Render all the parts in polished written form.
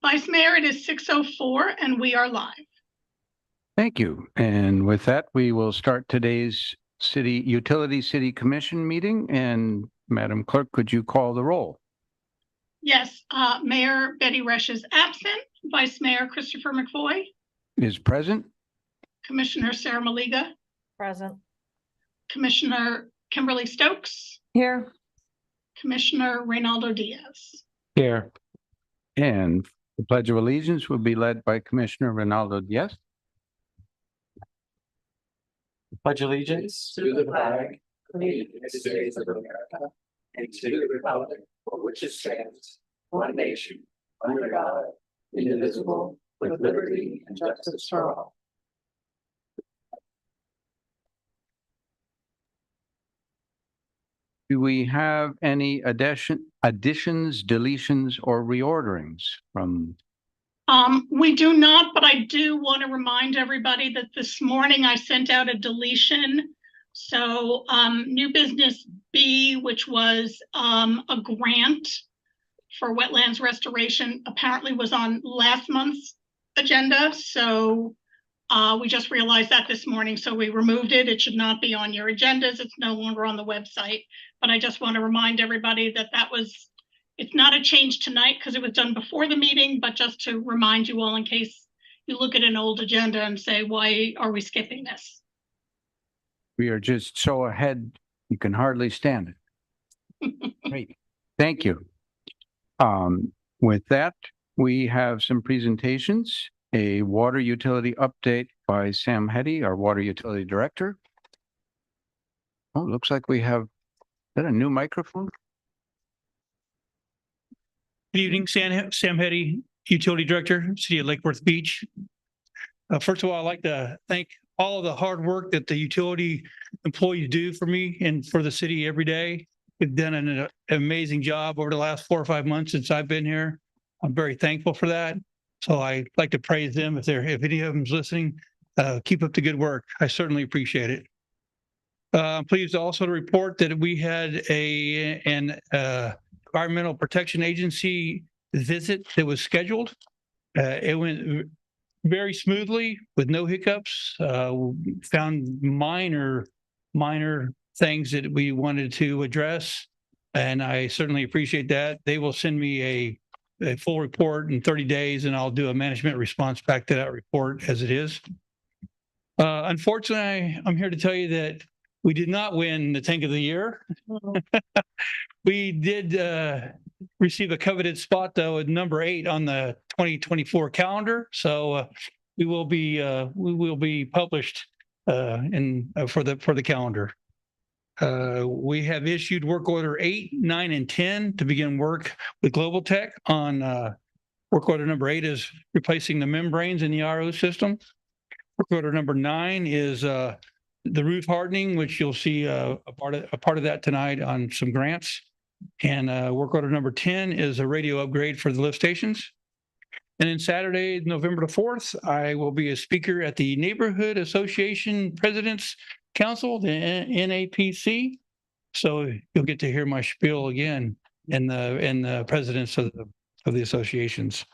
Vice Mayor, it is 6:04 and we are live. Thank you. And with that, we will start today's City Commission meeting. And Madam Clerk, could you call the roll? Yes, Mayor Betty Resch is absent. Vice Mayor Christopher McFoy Is present. Commissioner Sarah Maliga. Present. Commissioner Kimberly Stokes. Here. Commissioner Reynaldo Diaz. Here. And the Pledge of Allegiance will be led by Commissioner Reynaldo Diaz. Pledge allegiance to the flag of the United States of America and to the republic for which it stands, one nation, under God, indivisible, with liberty and justice for all. Do we have any additions, deletions, or reorderings from? We do not, but I do want to remind everybody that this morning I sent out a deletion. So new business B, which was a grant for wetlands restoration, apparently was on last month's agenda. So we just realized that this morning, so we removed it. It should not be on your agendas. It's no longer on the website. But I just want to remind everybody that it's not a change tonight because it was done before the meeting, but just to remind you all in case you look at an old agenda and say, why are we skipping this? We are just so ahead, you can hardly stand it. Great. Thank you. With that, we have some presentations. A water utility update by Sam Hetty, our water utility director. Oh, looks like we have, is that a new microphone? Good evening, Sam Hetty, Utility Director, City of Lake Worth Beach. First of all, I'd like to thank all of the hard work that the utility employees do for me and for the city every day. They've done an amazing job over the last 4 or 5 months since I've been here. I'm very thankful for that. So I'd like to praise them if any of them's listening. Keep up the good work. I certainly appreciate it. I'm pleased also to report that we had an Environmental Protection Agency visit that was scheduled. It went very smoothly with no hiccups. Found minor things that we wanted to address, and I certainly appreciate that. They will send me a full report in 30 days, and I'll do a management response back to that report as it is. Unfortunately, I'm here to tell you that we did not win the Tank of the Year. We did receive a coveted spot, though, at number 8 on the 2024 calendar. So we will be published for the calendar. We have issued work order 8, 9, and 10 to begin work with Global Tech on work order number 8 is replacing the membranes in the RO system. Work order number 9 is the roof hardening, which you'll see a part of that tonight on some grants. And work order number 10 is a radio upgrade for the lift stations. And then Saturday, November the 4th, I will be a speaker at the Neighborhood Association President's Council, the NAPC. So you'll get to hear my spiel again and the presidents of the associations.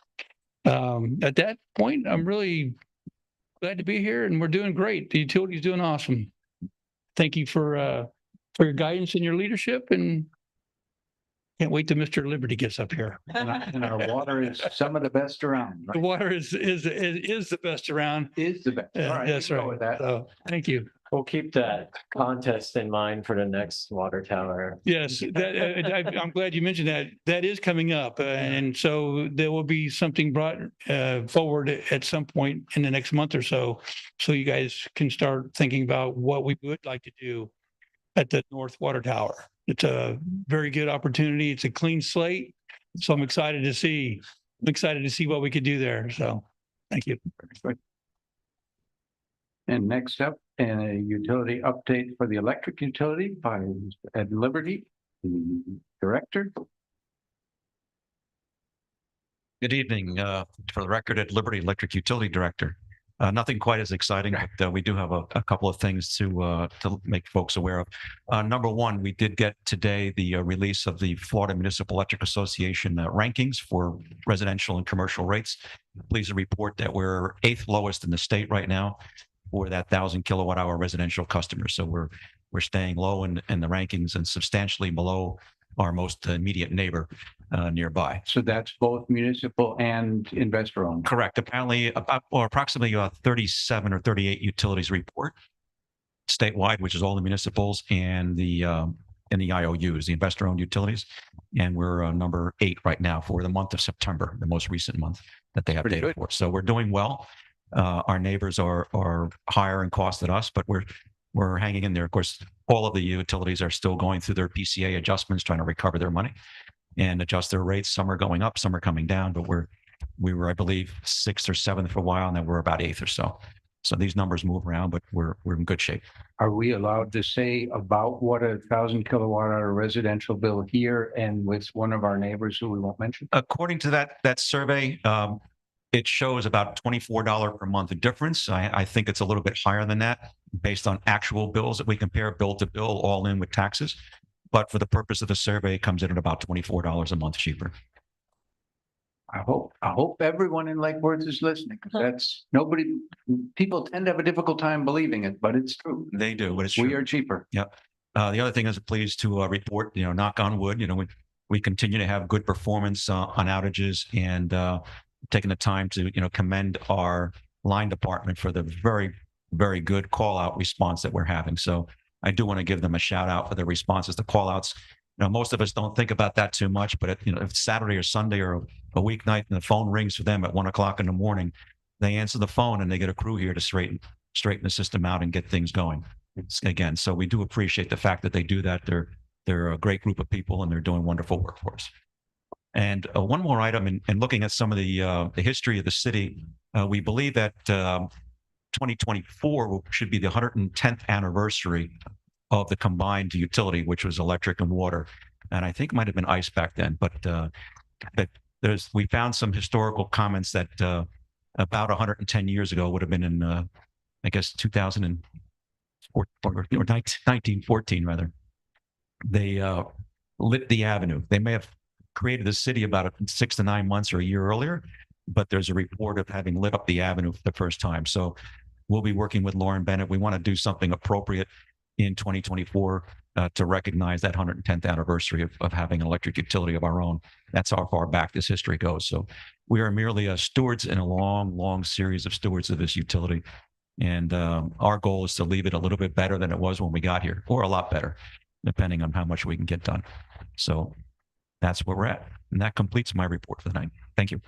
At that point, I'm really glad to be here, and we're doing great. The utility is doing awesome. Thank you for your guidance and your leadership, and can't wait till Mr. Liberty gets up here. And our water is some of the best around. Right? The water is the best around. Is the best. All right, That's right. with that. So, thank you. We'll keep that contest in mind for the next water tower. Yes, I'm glad you mentioned that. That is coming up, and so there will be something brought forward at some point in the next month or so you guys can start thinking about what we would like to do at the North Water Tower. It's a very good opportunity. It's a clean slate, so I'm excited to see what we could do there. So, thank you. And next up, a utility update for the electric utility by Ed Liberty, the director. Good evening. For the record, Ed Liberty, Electric Utility Director. Nothing quite as exciting, but we do have a couple of things to make folks aware of. Number one, we did get today the release of the Florida Municipal Electric Association rankings for residential and commercial rates. Pleased to report that we're 8th lowest in the state right now for that 1,000 kilowatt hour residential customers. So we're staying low in the rankings and substantially below our most immediate neighbor nearby. So that's both municipal and investor owned. Correct. Apparently, approximately 37 or 38 utilities report statewide, which is all the municipals and the IOUs, the investor-owned utilities, and we're number 8 right now for the month of September, the most recent month that they have Pretty data good. for. So we're doing well. Our neighbors are higher in cost than us, but we're hanging in there. Of course, all of the utilities are still going through their PCA adjustments, trying to recover their money and adjust their rates. Some are going up, some are coming down, but we were, I believe, 6th or 7th for a while, and then we're about 8th or so. So these numbers move around, but we're in good shape. Are we allowed to say about what 1,000 kilowatt hour residential bill here and with one of our neighbors who we won't mention? According to that survey, it shows about $24 per month difference. I think it's a little bit higher than that based on actual bills that we compare bill to bill, all in with taxes. But for the purpose of the survey, it comes in at about $24 a month cheaper. I hope everyone in Lake Worth is listening, because people tend to have a difficult time believing it, but it's true. They do, but it's true. We are cheaper. The other thing is pleased to report, knock on wood, we continue to have good performance on outages, and taking the time to, commend our line department for the very, very good call out response that we're having. So I do want to give them a shout out for their responses to call outs. Most of us don't think about that too much, but if it's Saturday or Sunday or a weeknight and the phone rings for them at 1 o'clock in the morning, they answer the phone and they get a crew here to straighten the system out and get things going again. So we do appreciate the fact that they do that. They're a great group of people and they're doing wonderful work for us. And one more item, in looking at some of the history of the city, we believe that 2024 should be the 110th anniversary of the combined utility, which was electric and water. And I think it might have been ice back then, but we found some historical comments that about 110 years ago would have been in, I guess, 2004 or 1914 rather. They lit the avenue. They may have created the city about 6 to 9 months or a year earlier, but there's a report of having lit up the avenue for the first time. So we'll be working with Lauren Bennett. We want to do something appropriate in 2024 to recognize that 110th anniversary of having an electric utility of our own. That's how far back this history goes. So we are merely stewards in a long, long series of stewards of this utility. And our goal is to leave it a little bit better than it was when we got here, or a lot better, depending on how much we can get done. So that's where we're at. And that completes my report for the night. Thank you.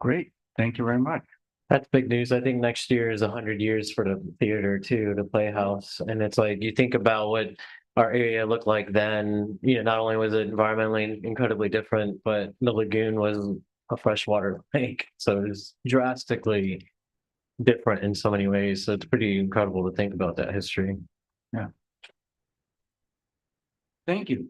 Great. Thank you very much. That's big news. I think next year is 100 years for the theater too, the Playhouse. And it's like, you think about what our area looked like then, not only was it environmentally incredibly different, but the lagoon was a freshwater lake. So it was drastically different in so many ways. So it's pretty incredible to think about that history. Yeah. Thank you.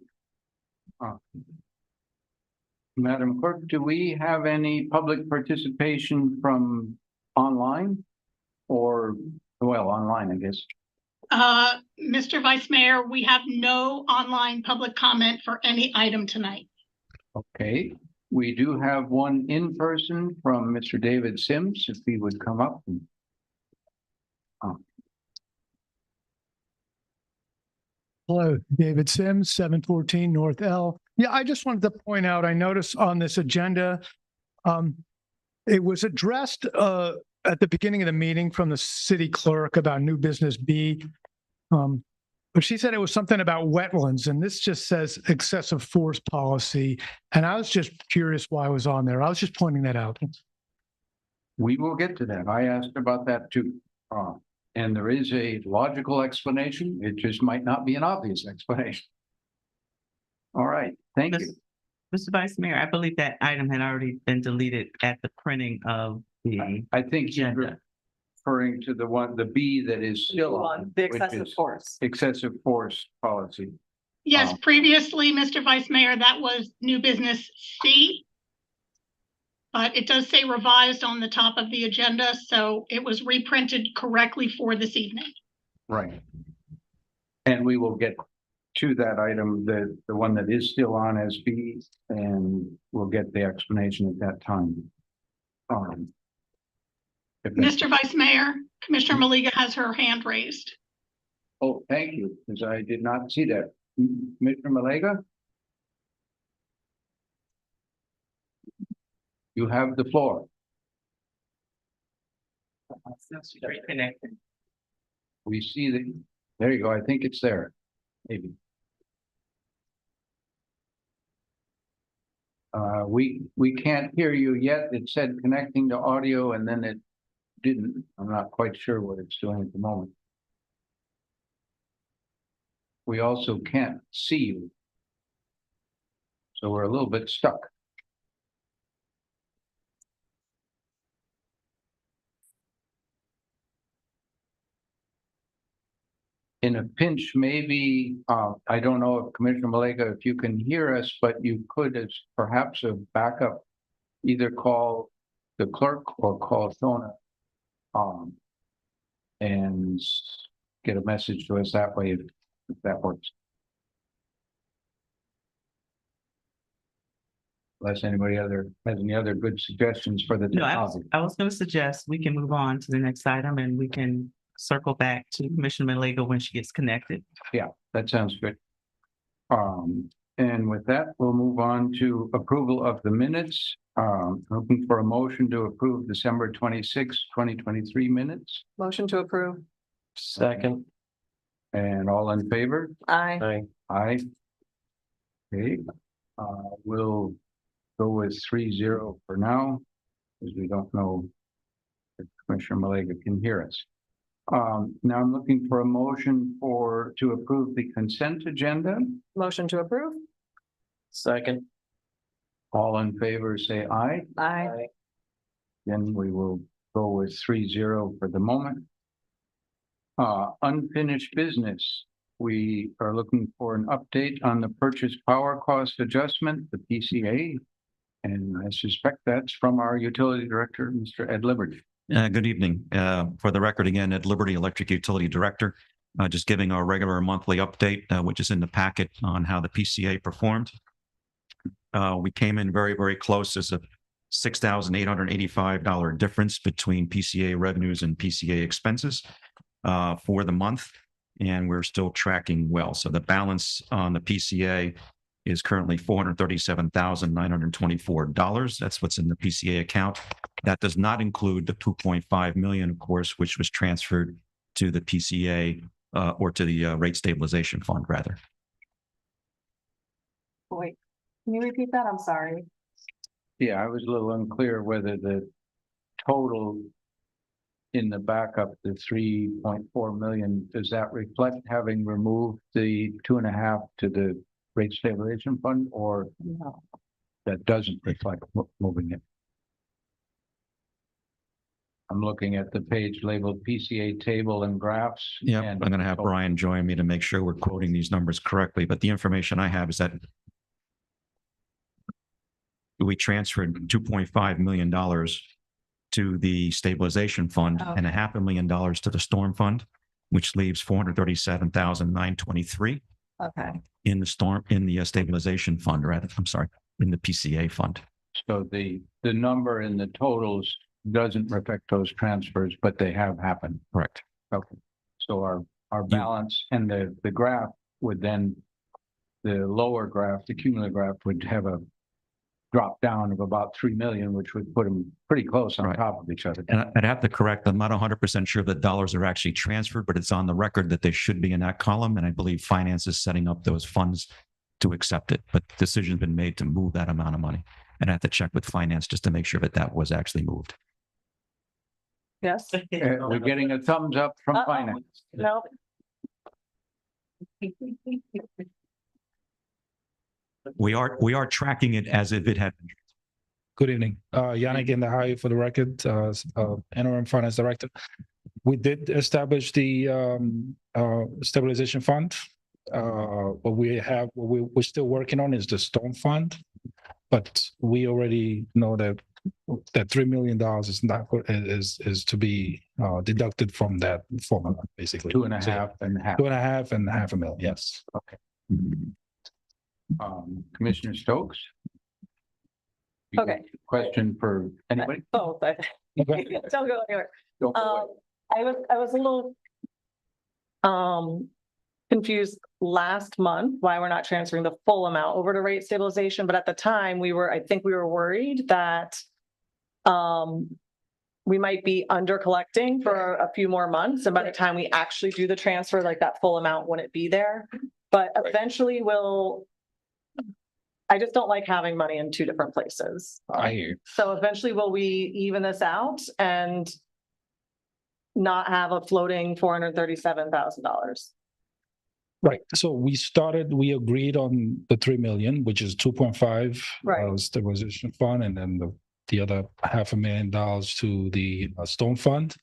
Madam Clerk, do we have any public participation from online or, well, online, I guess? Mr. Vice Mayor, we have no online public comment for any item tonight. Okay, we do have one in person from Mr. David Sims, if he would come up. Hello, David Sims, 714 North L. Yeah, I just wanted to point out, I noticed on this agenda, it was addressed at the beginning of the meeting from the city clerk about new business B. But she said it was something about wetlands, and this just says excessive force policy. And I was just curious why it was on there. I was just pointing that out. We will get to that. I asked about that too. And there is a logical explanation. It just might not be an obvious explanation. All right, thank you. Mr. Vice Mayor, I believe that item had already been deleted at the printing of the I think you're agenda. referring to the B that is still on. The which excessive is force. Excessive force policy. Yes, Oh. previously, Mr. Vice Mayor, that was new business C. but it does say revised on the top of the agenda, so it was reprinted correctly for this evening. Right. And we will get to that item, the one that is still on as B, and we'll get the explanation at that time. If that- Mr. Vice Mayor, Commissioner Maliga has her hand raised. Oh, thank you, because I did not see that. Commissioner Malega? You have the floor. Reconnecting. We see the, there you go, I think it's there, maybe. We can't hear you yet. It said connecting to audio and then it didn't. I'm not quite sure what it's doing at the moment. We also can't see you. So we're a little bit stuck. In a pinch, maybe, I don't know if Commissioner Malega, if you can hear us, but you could as perhaps a backup, either call the clerk or call Shona. And get a message to us that way if that works. Unless anybody has any other good suggestions for the No, technology. I was going to suggest we can move on to the next item and we can circle back to Commissioner Malega when she gets connected. That sounds good. And with that, we'll move on to approval of the minutes. Looking for a motion to approve December 26, 2023 minutes. Motion to approve. Second. And all in favor? Aye. Aye. Aye. Okay, we'll go with 3-0 for now, because we don't know if Commissioner Malega can hear us. Now I'm looking for a motion to approve the consent agenda. Motion to approve. Second. All in favor, say aye. Aye. Then we will go with 3-0 for the moment. Unfinished business. We are looking for an update on the purchase power cost adjustment, the PCA. And I suspect that's from our utility director, Mr. Ed Liberty. Good evening. For the record, again, Ed Liberty, Electric Utility Director, just giving our regular monthly update, which is in the packet on how the PCA performed. We came in very, very close as a $6,885 difference between PCA revenues and PCA expenses for the month, and we're still tracking well. So the balance on the PCA is currently $437,924. That's what's in the PCA account. That does not include the 2.5 million, of course, which was transferred to the PCA or to the rate stabilization fund, rather. Wait, can you repeat that? I'm sorry. Yeah, I was a little unclear whether the total in the backup, the 3.4 million, does that reflect having removed the 2.5 to the rate stabilization fund, or No. that doesn't reflect moving it? I'm looking at the page labeled PCA table and graphs. Yeah, and I'm going to have Brian join me to make sure we're quoting these numbers correctly, but the information I have is that we transferred $2.5 million to the stabilization fund and $500,000 to the storm fund, which leaves $437,923 Okay. in the stabilization fund, rather, I'm sorry, in the PCA fund. So the number in the totals doesn't reflect those transfers, but they have happened. Correct. Okay. So our balance and the graph would then, the lower graph, the cumulative graph would have a drop down of about 3 million, which would put them pretty close on Right. top of each other. And I'd have to correct, I'm not 100% sure that dollars are actually transferred, but it's on the record that they should be in that column. And I believe finance is setting up those funds to accept it, but decision's been made to move that amount of money. And I have to check with finance just to make sure that that was actually moved. Yes. We're getting a thumbs up from Uh-oh. finance. No. We are tracking it as if it had been. Good evening. Yannick Indahari for the record, interim finance director. We did establish the stabilization fund. What we're still working on is the storm fund. But we already know that that $3 million is not, is to be deducted from that formula, basically. Two and a So, half and half. 2.5 and $500,000, yes. Commissioner Stokes? Okay. Question for anybody? Both. Okay. Don't go anywhere. Don't go away. I was a little confused last month why we're not transferring the full amount over to rate stabilization, but at the time I think we were worried that we might be under collecting for a few more months, and by the time we actually do the transfer, like that full amount wouldn't be there. But eventually I just don't like having money in two different places. I hear you. So eventually will we even this out and not have a floating $437,000? Right. So we agreed on the 3 million, which is 2.5 Right. stabilization fund, and then the other $500,000 to the stone fund.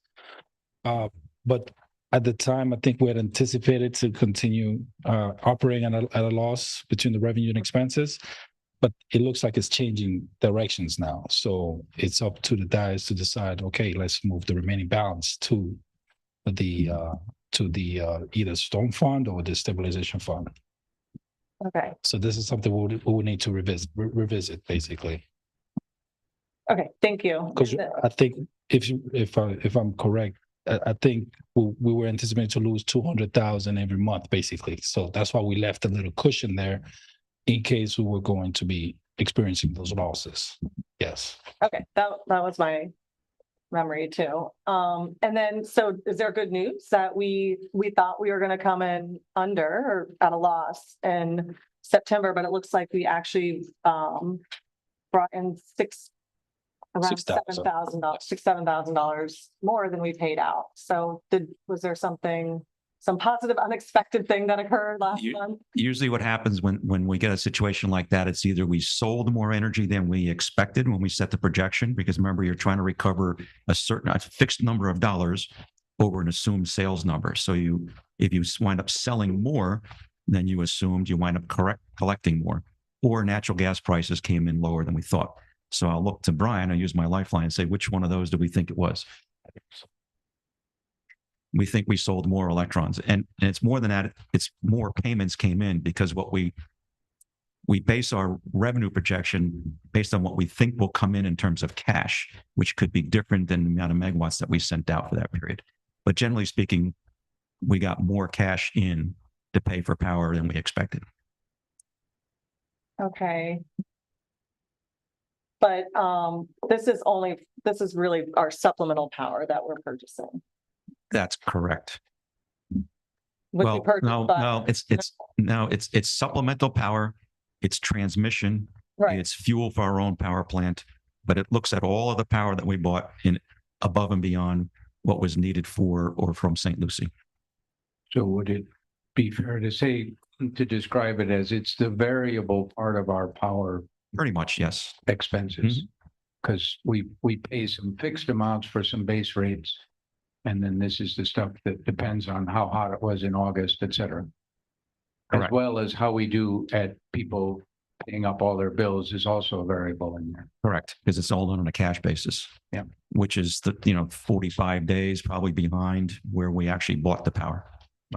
But at the time, I think we had anticipated to continue operating at a loss between the revenue and expenses. But it looks like it's changing directions now. So it's up to the DICE to decide, okay, let's move the remaining balance to the either stone fund or the stabilization fund. Okay, So this is something we will need to revisit basically. okay, thank you. Because I think if I'm correct, I think we were anticipating to lose 200,000 every month, basically. So that's why we left a little cushion there in case we were going to be experiencing those losses. Yes. Okay, that was my memory too. And then, so is there good news that we thought we were gonna come in under or at a loss in September, but it looks like we actually brought in around $7,000 more than we paid out. So was there some positive unexpected thing that occurred last month? Usually what happens when we get a situation like that, it's either we sold more energy than we expected when we set the projection, because remember, you're trying to recover a fixed number of dollars over an assumed sales number. So if you wind up selling more than you assumed, you wind up collecting more, or natural gas prices came in lower than we thought. So I'll look to Brian, I use my lifeline and say, which one of those do we think it was? We think we sold more electrons, and it's more than that. It's more payments came in because what we base our revenue projection based on what we think will come in terms of cash, which could be different than the amount of megawatts that we sent out for that period. But generally speaking, we got more cash in to pay for power than we expected. Okay. But this is really our supplemental power that we're purchasing. That's correct. Would Well, be purchased by- it's supplemental power, it's transmission, Right. it's fuel for our own power plant, but it looks at all of the power that we bought in above and beyond what was needed for or from St. Lucie. So would it be fair to say, to describe it as it's the variable part of our power Pretty much, yes. expenses? Because we pay some fixed amounts for some base rates. And then this is the stuff that depends on how hot it was in August, et cetera. As Correct. well as how we do at people paying up all their bills is also a variable in there. Correct, because it's all done on a cash basis. Yeah. Which is 45 days probably behind where we actually bought the power.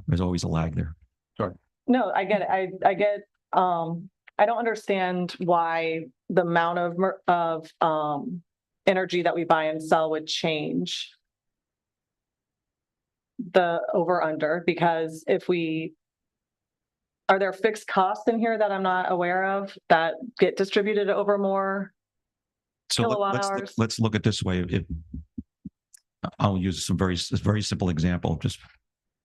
There's always a lag there. No, I get it. I get, I don't understand why the amount of energy that we buy and sell would change the over under, because are there fixed costs in here that I'm not aware of that get distributed over more? So Kilowatt hours. let's look at this way. I'll use a very simple example just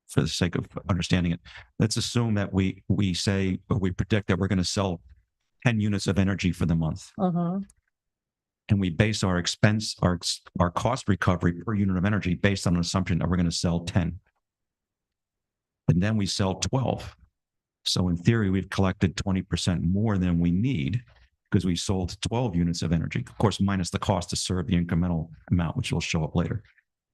for the sake of understanding it. Let's assume that we say, or we predict that we're going to sell 10 units of energy for the month. And we base our expense, our cost recovery per unit of energy based on an assumption that we're going to sell 10. And then we sell 12. So in theory, we've collected 20% more than we need because we sold 12 units of energy, of course, minus the cost to serve the incremental amount, which will show up later.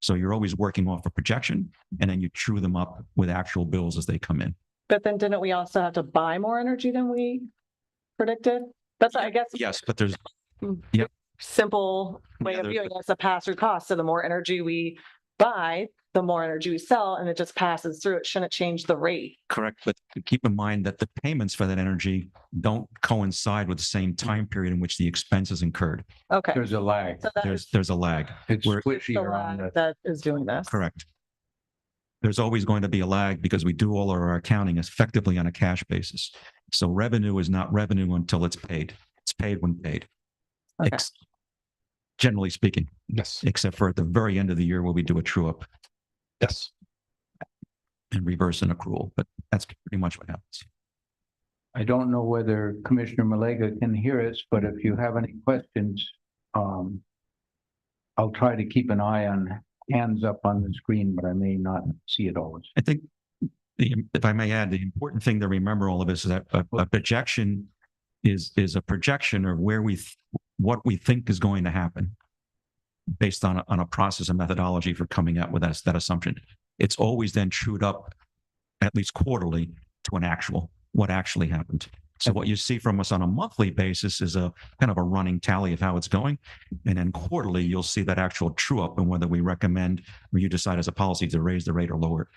So you're always working off a projection, and then you true them up with actual bills as they come in. But then didn't we also have to buy more energy than we predicted? That's, I guess. Yes, but there's, simple way Yeah, of there- viewing it as a pass-through cost. So the more energy we buy, the more energy we sell, and it just passes through. It shouldn't change the rate. Correct, but keep in mind that the payments for that energy don't coincide with the same time period in which the expense is incurred. Okay. There's a lag. So that is There's a lag. It's We're- squishy the around lag the, that is doing this. Correct. There's always going to be a lag because we do all of our accounting effectively on a cash basis. So revenue is not revenue until it's paid. It's paid when paid. Okay. Generally speaking, Yes, except for at the very end of the year where we do a true up yes. and reverse an accrual, but that's pretty much what happens. I don't know whether Commissioner Malega can hear us, but if you have any questions, I'll try to keep an eye on hands up on the screen, but I may not see it always. I think if I may add, the important thing to remember all of this is that a projection is a projection of where what we think is going to happen based on a process and methodology for coming up with that assumption. It's always then trued up at least quarterly to an actual, what actually happened. So what you see from us on a monthly basis is a kind of a running tally of how it's going. And then quarterly, you'll see that actual true up and whether we recommend or you decide as a policy to raise the rate or lower it.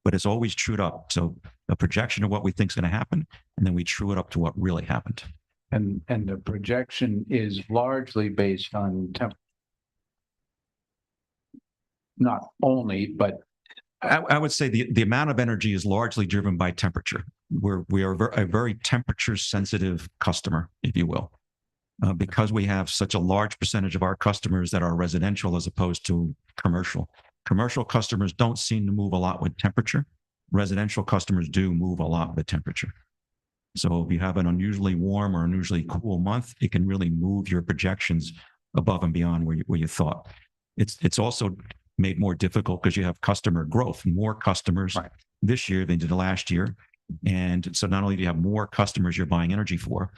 But it's always trued up. So a projection of what we think is going to happen, and then we true it up to what really happened. And the projection is largely based on temp. Not only, but I would say the amount of energy is largely driven by temperature. We are a very temperature sensitive customer, if you will, because we have such a large percentage of our customers that are residential as opposed to commercial. Commercial customers don't seem to move a lot with temperature. Residential customers do move a lot with temperature. So if you have an unusually warm or unusually cool month, it can really move your projections above and beyond where you thought. It's also made more difficult because you have customer growth, more customers this year than did last year. And so not only do you have more customers you're buying energy for,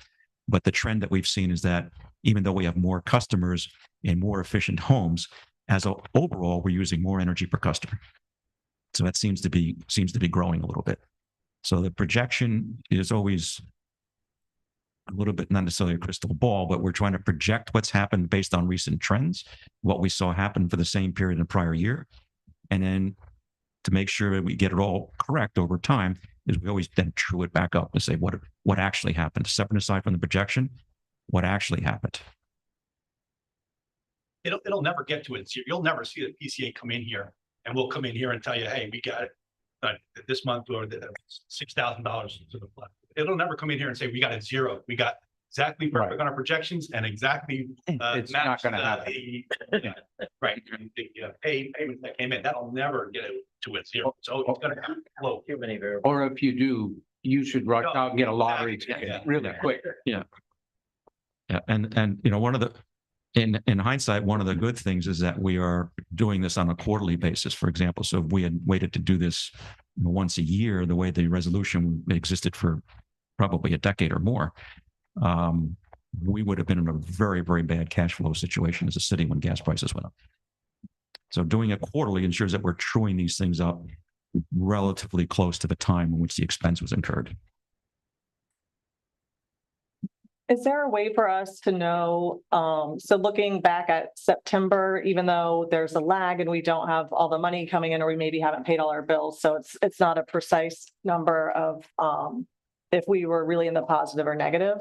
but the trend that we've seen is that even though we have more customers and more efficient homes, overall, we're using more energy per customer. So that seems to be growing a little bit. So the projection is always a little bit, not necessarily a crystal ball, but we're trying to project what's happened based on recent trends, what we saw happen for the same period in the prior year. And then to make sure that we get it all correct over time is we always then true it back up and say what actually happened, separate aside from the projection, what actually happened. It'll never get to it. You'll never see the PCA come in here and we'll come in here and tell you, hey, we got it this month or the $6,000 to the flood. It'll never come in here and say we got it zero. We got exactly perfect on our projections and exactly it's not going to happen. Right. The payment that came in, that'll never get it to its zero. So it's going to flow. Too many variables. Or if you do, you should rush out and get a lottery ticket really quick. Yeah. And you know, one of the in hindsight, one of the good things is that we are doing this on a quarterly basis, for example. So if we had waited to do this once a year, the way the resolution existed for probably a decade or more, we would have been in a very, very bad cash flow situation as a city when gas prices went up. So doing it quarterly ensures that we're truing these things up relatively close to the time in which the expense was incurred. Is there a way for us to know, so looking back at September, even though there's a lag and we don't have all the money coming in, or we maybe haven't paid all our bills, so it's not a precise number of if we were really in the positive or negative?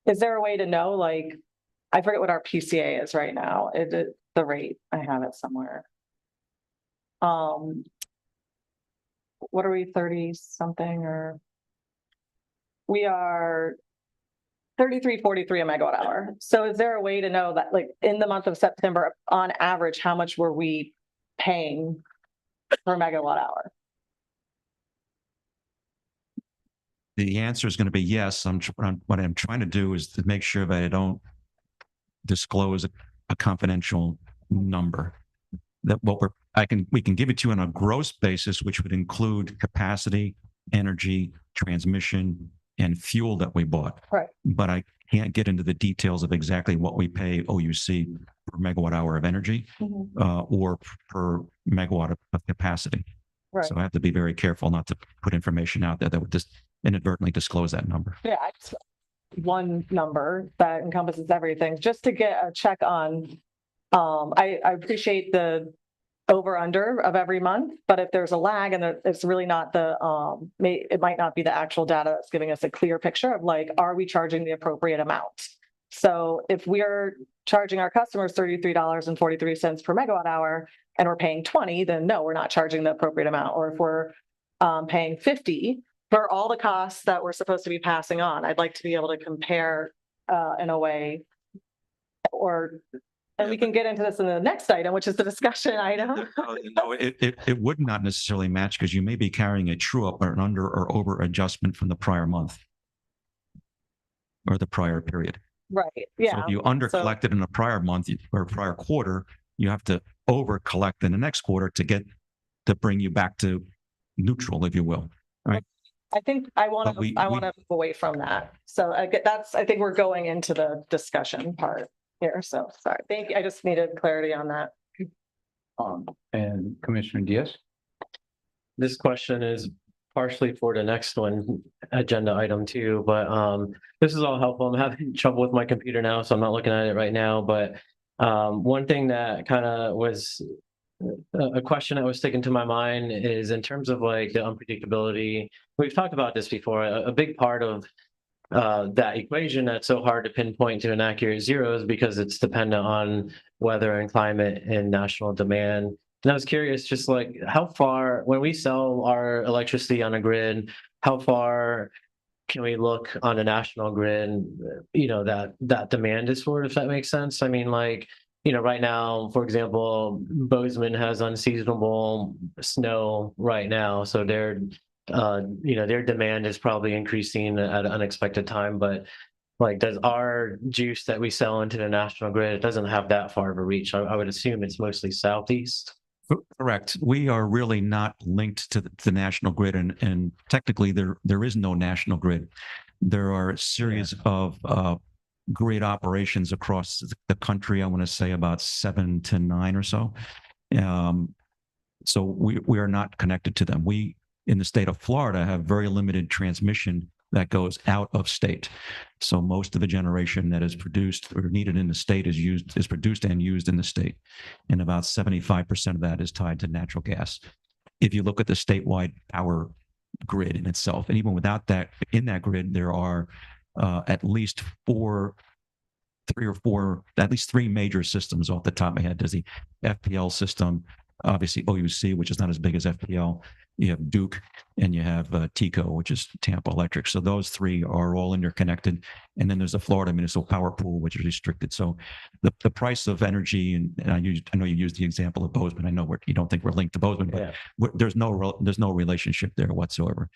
Is there a way to know, like, I forget what our PCA is right now, the rate, I have it somewhere. What are we, 30 something, or? We are 33.43 a megawatt hour. So is there a way to know that, like, in the month of September, on average, how much were we paying per megawatt hour? The answer is going to be yes. What I'm trying to do is to make sure that I don't disclose a confidential number. That we can give it to you on a gross basis, which would include capacity, energy, transmission, and fuel that we bought. Right. But I can't get into the details of exactly what we pay OUC per megawatt hour of energy or per megawatt of capacity. Right. So I have to be very careful not to put information out there that would just inadvertently disclose that number. Yeah, one number that encompasses everything, just to get a check on. I appreciate the over under of every month, but if there's a lag and it's really not it might not be the actual data that's giving us a clear picture of like, are we charging the appropriate amount? So if we're charging our customers $33.43 per megawatt hour and we're paying 20, then no, we're not charging the appropriate amount. Or if we're paying 50 for all the costs that we're supposed to be passing on, I'd like to be able to compare in a way, and we can get into this in the next item, which is the discussion item. No, it would not necessarily match because you may be carrying a true up or an under or over adjustment from the prior month or the prior period. Right, So yeah. if you under collected in a prior month or prior quarter, you have to over collect in the next quarter to bring you back to neutral, if you will. Right. I think I want But we- to move away from that. So I think we're going into the discussion part here. So sorry. Thank you. I just needed clarity on that. And Commissioner Diaz? This question is partially for the next one, agenda item too, but this is all helpful. I'm having trouble with my computer now, so I'm not looking at it right now, but one thing that kind of was a question that was sticking to my mind is in terms of like the unpredictability. We've talked about this before. A big part of that equation that's so hard to pinpoint to an accurate zero is because it's dependent on weather and climate and national demand. And I was curious, just like how far, when we sell our electricity on a grid, how far can we look on a national grid, you know, that demand is for, if that makes sense? I mean, like, you know, right now, for example, Bozeman has unseasonable snow right now. So their demand is probably increasing at an unexpected time. But like, does our juice that we sell into the national grid, it doesn't have that far of a reach. I would assume it's mostly southeast. Correct. We are really not linked to the national grid, and technically there is no national grid. There are a series of grid operations across the country. I want to say about 7 to 9 or so. So we are not connected to them. We in the state of Florida have very limited transmission that goes out of state. So most of the generation that is produced or needed in the state is produced and used in the state. And about 75% of that is tied to natural gas. If you look at the statewide power grid in itself, and even without that, in that grid, there are at least three major systems off the top of my head. There's the FPL system, obviously OUC, which is not as big as FPL. You have Duke, and you have TECO, which is Tampa Electric. So those three are all interconnected. And then there's a Florida Municipal Power Pool, which is restricted. So the price of energy, and I know you used the example of Bozeman. I know you don't think we're linked to Bozeman, but there's no relationship there whatsoever.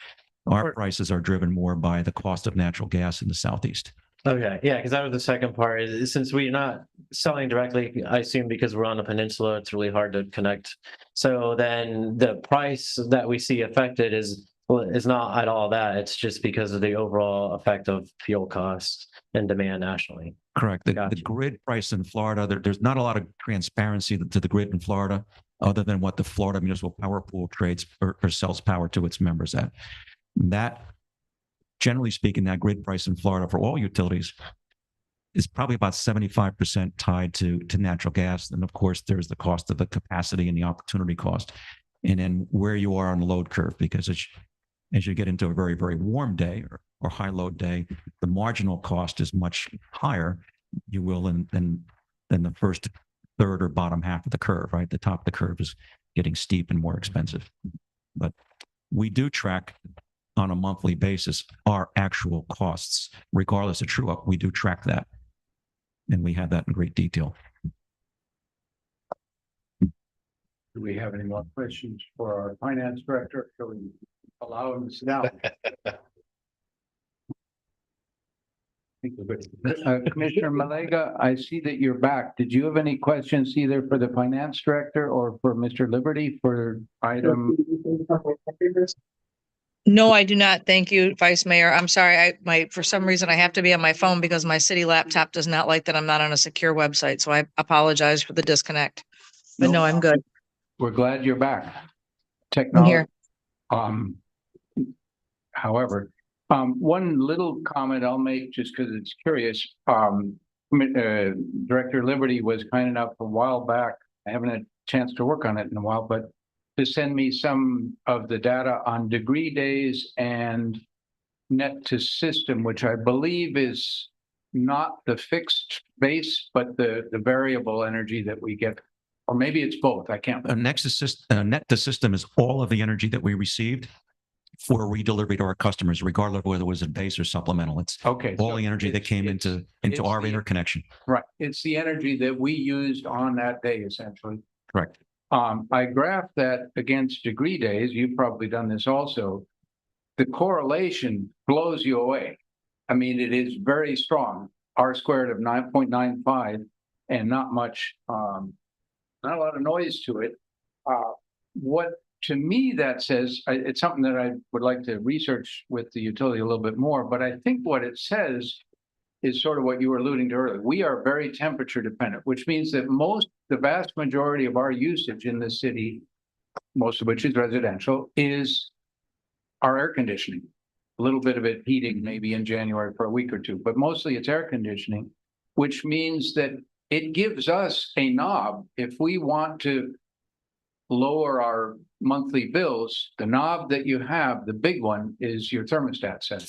Our prices are driven more by the cost of natural gas in the Southeast. Okay, yeah, because that was the second part. Is since we're not selling directly, I assume because we're on a peninsula, it's really hard to connect. So then the price that we see affected is not at all that. It's just because of the overall effect of fuel costs and demand nationally. Correct. The grid price in Florida, there's not a lot of transparency to the grid in Florida, other than what the Florida Municipal Power Pool trades or sells power to its members at. That, generally speaking, that grid price in Florida for all utilities is probably about 75% tied to natural gas. And of course, there's the cost of the capacity and the opportunity cost. And then where you are on the load curve, because as you get into a very, very warm day or high load day, the marginal cost is much higher, you will, than the first third or bottom half of the curve, right? The top of the curve is getting steep and more expensive. But we do track on a monthly basis our actual costs, regardless of true up. We do track that, and we have that in great detail. Do we have any more questions for our finance director? Shall we allow him to sit down? Commissioner Malega, I see that you're back. Did you have any questions either for the finance director or for Mr. Liberty for item? No, I do not. Thank you, Vice Mayor. I'm sorry. For some reason I have to be on my phone because my city laptop does not like that I'm not on a secure website. So I apologize for the disconnect. But no, I'm good. We're glad you're back. I'm here. However, One little comment I'll make just because it's curious. Director Liberty was kind enough a while back, I haven't had a chance to work on it in a while, but to send me some of the data on degree days and net to system, which I believe is not the fixed base, but the variable energy that we get. Or maybe it's both. I can't. Net to system is all of the energy that we received for redelivery to our customers, regardless of whether it was a base or supplemental. It's Okay. all so the energy that it's- came it's- into it's our the- interconnection. Right. It's the energy that we used on that day, essentially. Correct. I graphed that against degree days. You've probably done this also. The correlation blows you away. I mean, it is very strong. R squared of 9.95 and not much, not a lot of noise to it. What to me that says, it's something that I would like to research with the utility a little bit more, but I think what it says is sort of what you were alluding to earlier. We are very temperature dependent, which means that the vast majority of our usage in the city, most of which is residential, is our air conditioning. A little bit of it heating maybe in January for a week or two, but mostly it's air conditioning, which means that it gives us a knob. If we want to lower our monthly bills, the knob that you have, the big one, is your thermostat setting.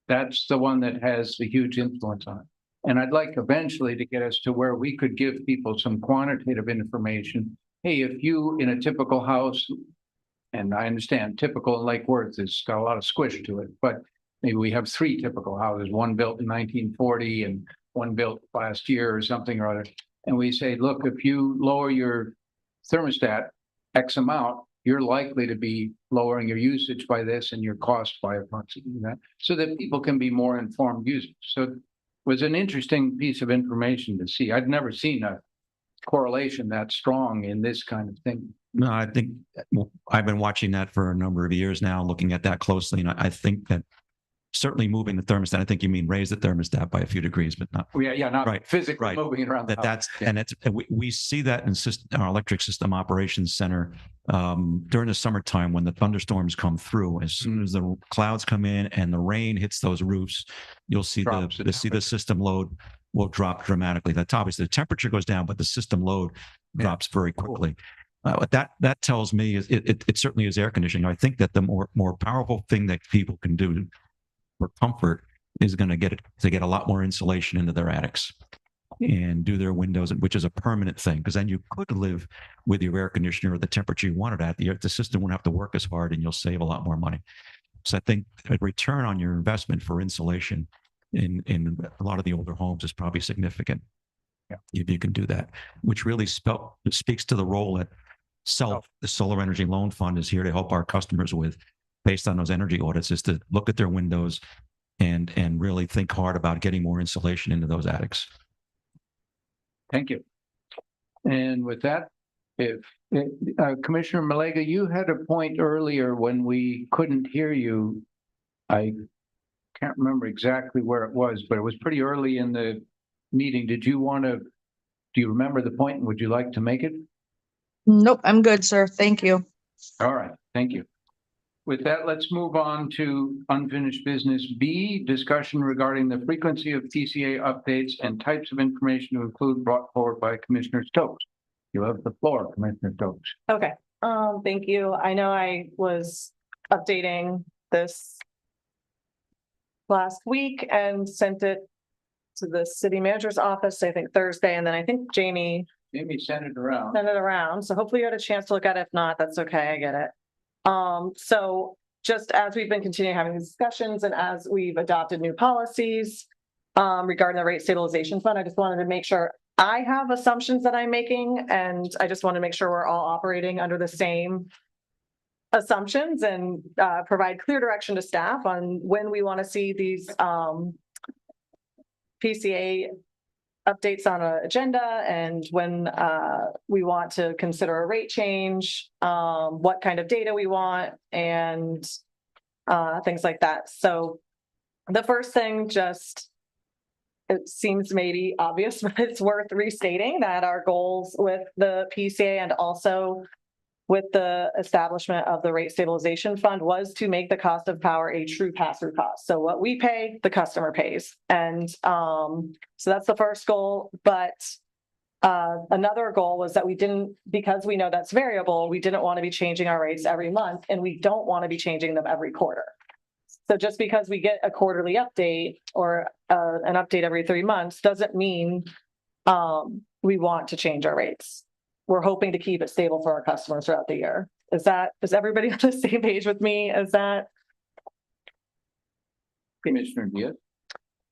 That's the one that has the huge influence on it. And I'd like eventually to get us to where we could give people some quantitative information. Hey, if you in a typical house, and I understand typical in Lake Worth has got a lot of squish to it, but maybe we have 3 typical houses, one built in 1940 and one built last year or something or other. And we say, look, if you lower your thermostat X amount, you're likely to be lowering your usage by this and your cost by approximately that, so that people can be more informed users. So it was an interesting piece of information to see. I'd never seen a correlation that strong in this kind of thing. No, I think I've been watching that for a number of years now, looking at that closely. And I think that certainly moving the thermostat, I think you mean raise the thermostat by a few degrees, but not. Yeah, not Right, physically right. moving it around the house. That's, and it's, we see that in our electric system operations center during the summertime when the thunderstorms come through. As soon as the clouds come in and the rain hits those roofs, you'll see Drops the the system load will drop dramatically. That's obviously the temperature goes down, but the system load drops very quickly. What that tells me is it certainly is air conditioning. I think that the more powerful thing that people can do for comfort is going to get a lot more insulation into their attics and do their windows, which is a permanent thing, because then you could live with your air conditioner at the temperature you want it at. The system won't have to work as hard and you'll save a lot more money. So I think a return on your investment for insulation in a lot of the older homes is probably significant. Yeah. If you can do that, which really speaks to the role that the Solar Energy Loan Fund is here to help our customers with, based on those energy audits, is to look at their windows and really think hard about getting more insulation into those attics. Thank you. And with that, if Commissioner Malega, you had a point earlier when we couldn't hear you. I can't remember exactly where it was, but it was pretty early in the meeting. Do you remember the point? Would you like to make it? Nope, I'm good, sir. Thank you. All right, thank you. With that, let's move on to unfinished business B, discussion regarding the frequency of PCA updates and types of information to include brought forward by Commissioner Stokes. You have the floor, Commissioner Stokes. Okay, thank you. I know I was updating this last week and sent it to the city manager's office, I think Thursday, and then I think Jamie sent it around. sent it around. So hopefully you had a chance to look at it. If not, that's okay. I get it. So just as we've been continuing having these discussions and as we've adopted new policies regarding the rate stabilization fund, I just wanted to make sure I have assumptions that I'm making, and I just want to make sure we're all operating under the same assumptions and provide clear direction to staff on when we want to see these PCA updates on an agenda and when we want to consider a rate change, what kind of data we want, and things like that. So the first thing, it seems maybe obvious, but it's worth restating that our goals with the PCA and also with the establishment of the rate stabilization fund was to make the cost of power a true pass-through cost. So what we pay, the customer pays. And so that's the first goal. But another goal was that we didn't, because we know that's variable, we didn't want to be changing our rates every month, and we don't want to be changing them every quarter. So just because we get a quarterly update or an update every 3 months doesn't mean we want to change our rates. We're hoping to keep it stable for our customers throughout the year. Is everybody on the same page with me? Is that? Commissioner Diaz?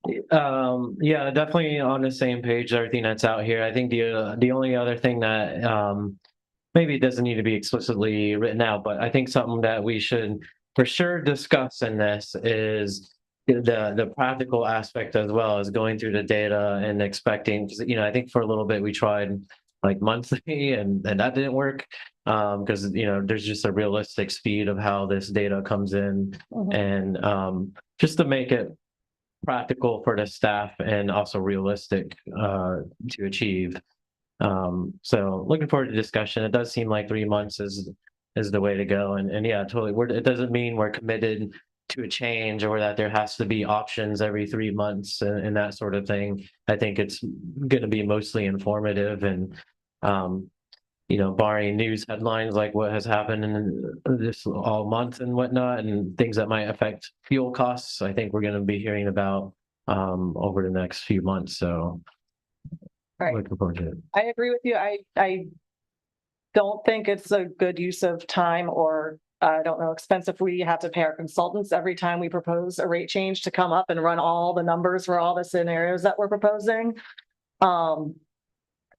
Yeah, definitely on the same page, everything that's out here. I think the only other thing that maybe it doesn't need to be explicitly written out, but I think something that we should for sure discuss in this is the practical aspect as well as going through the data and expecting, because I think for a little bit we tried like monthly and that didn't work because there's just a realistic speed of how this data comes in. And just to make it practical for the staff and also realistic to achieve. So looking forward to discussion. It does seem like 3 months is the way to go. And yeah, totally. It doesn't mean we're committed to a change or that there has to be options every 3 months and that sort of thing. I think it's going to be mostly informative and, barring news headlines like what has happened in this all month and whatnot and things that might affect fuel costs, I think we're going to be hearing about over the next few months. So Right. looking forward to it. I agree with you. I don't think it's a good use of time or I don't know, expense if we have to pay our consultants every time we propose a rate change to come up and run all the numbers for all the scenarios that we're proposing.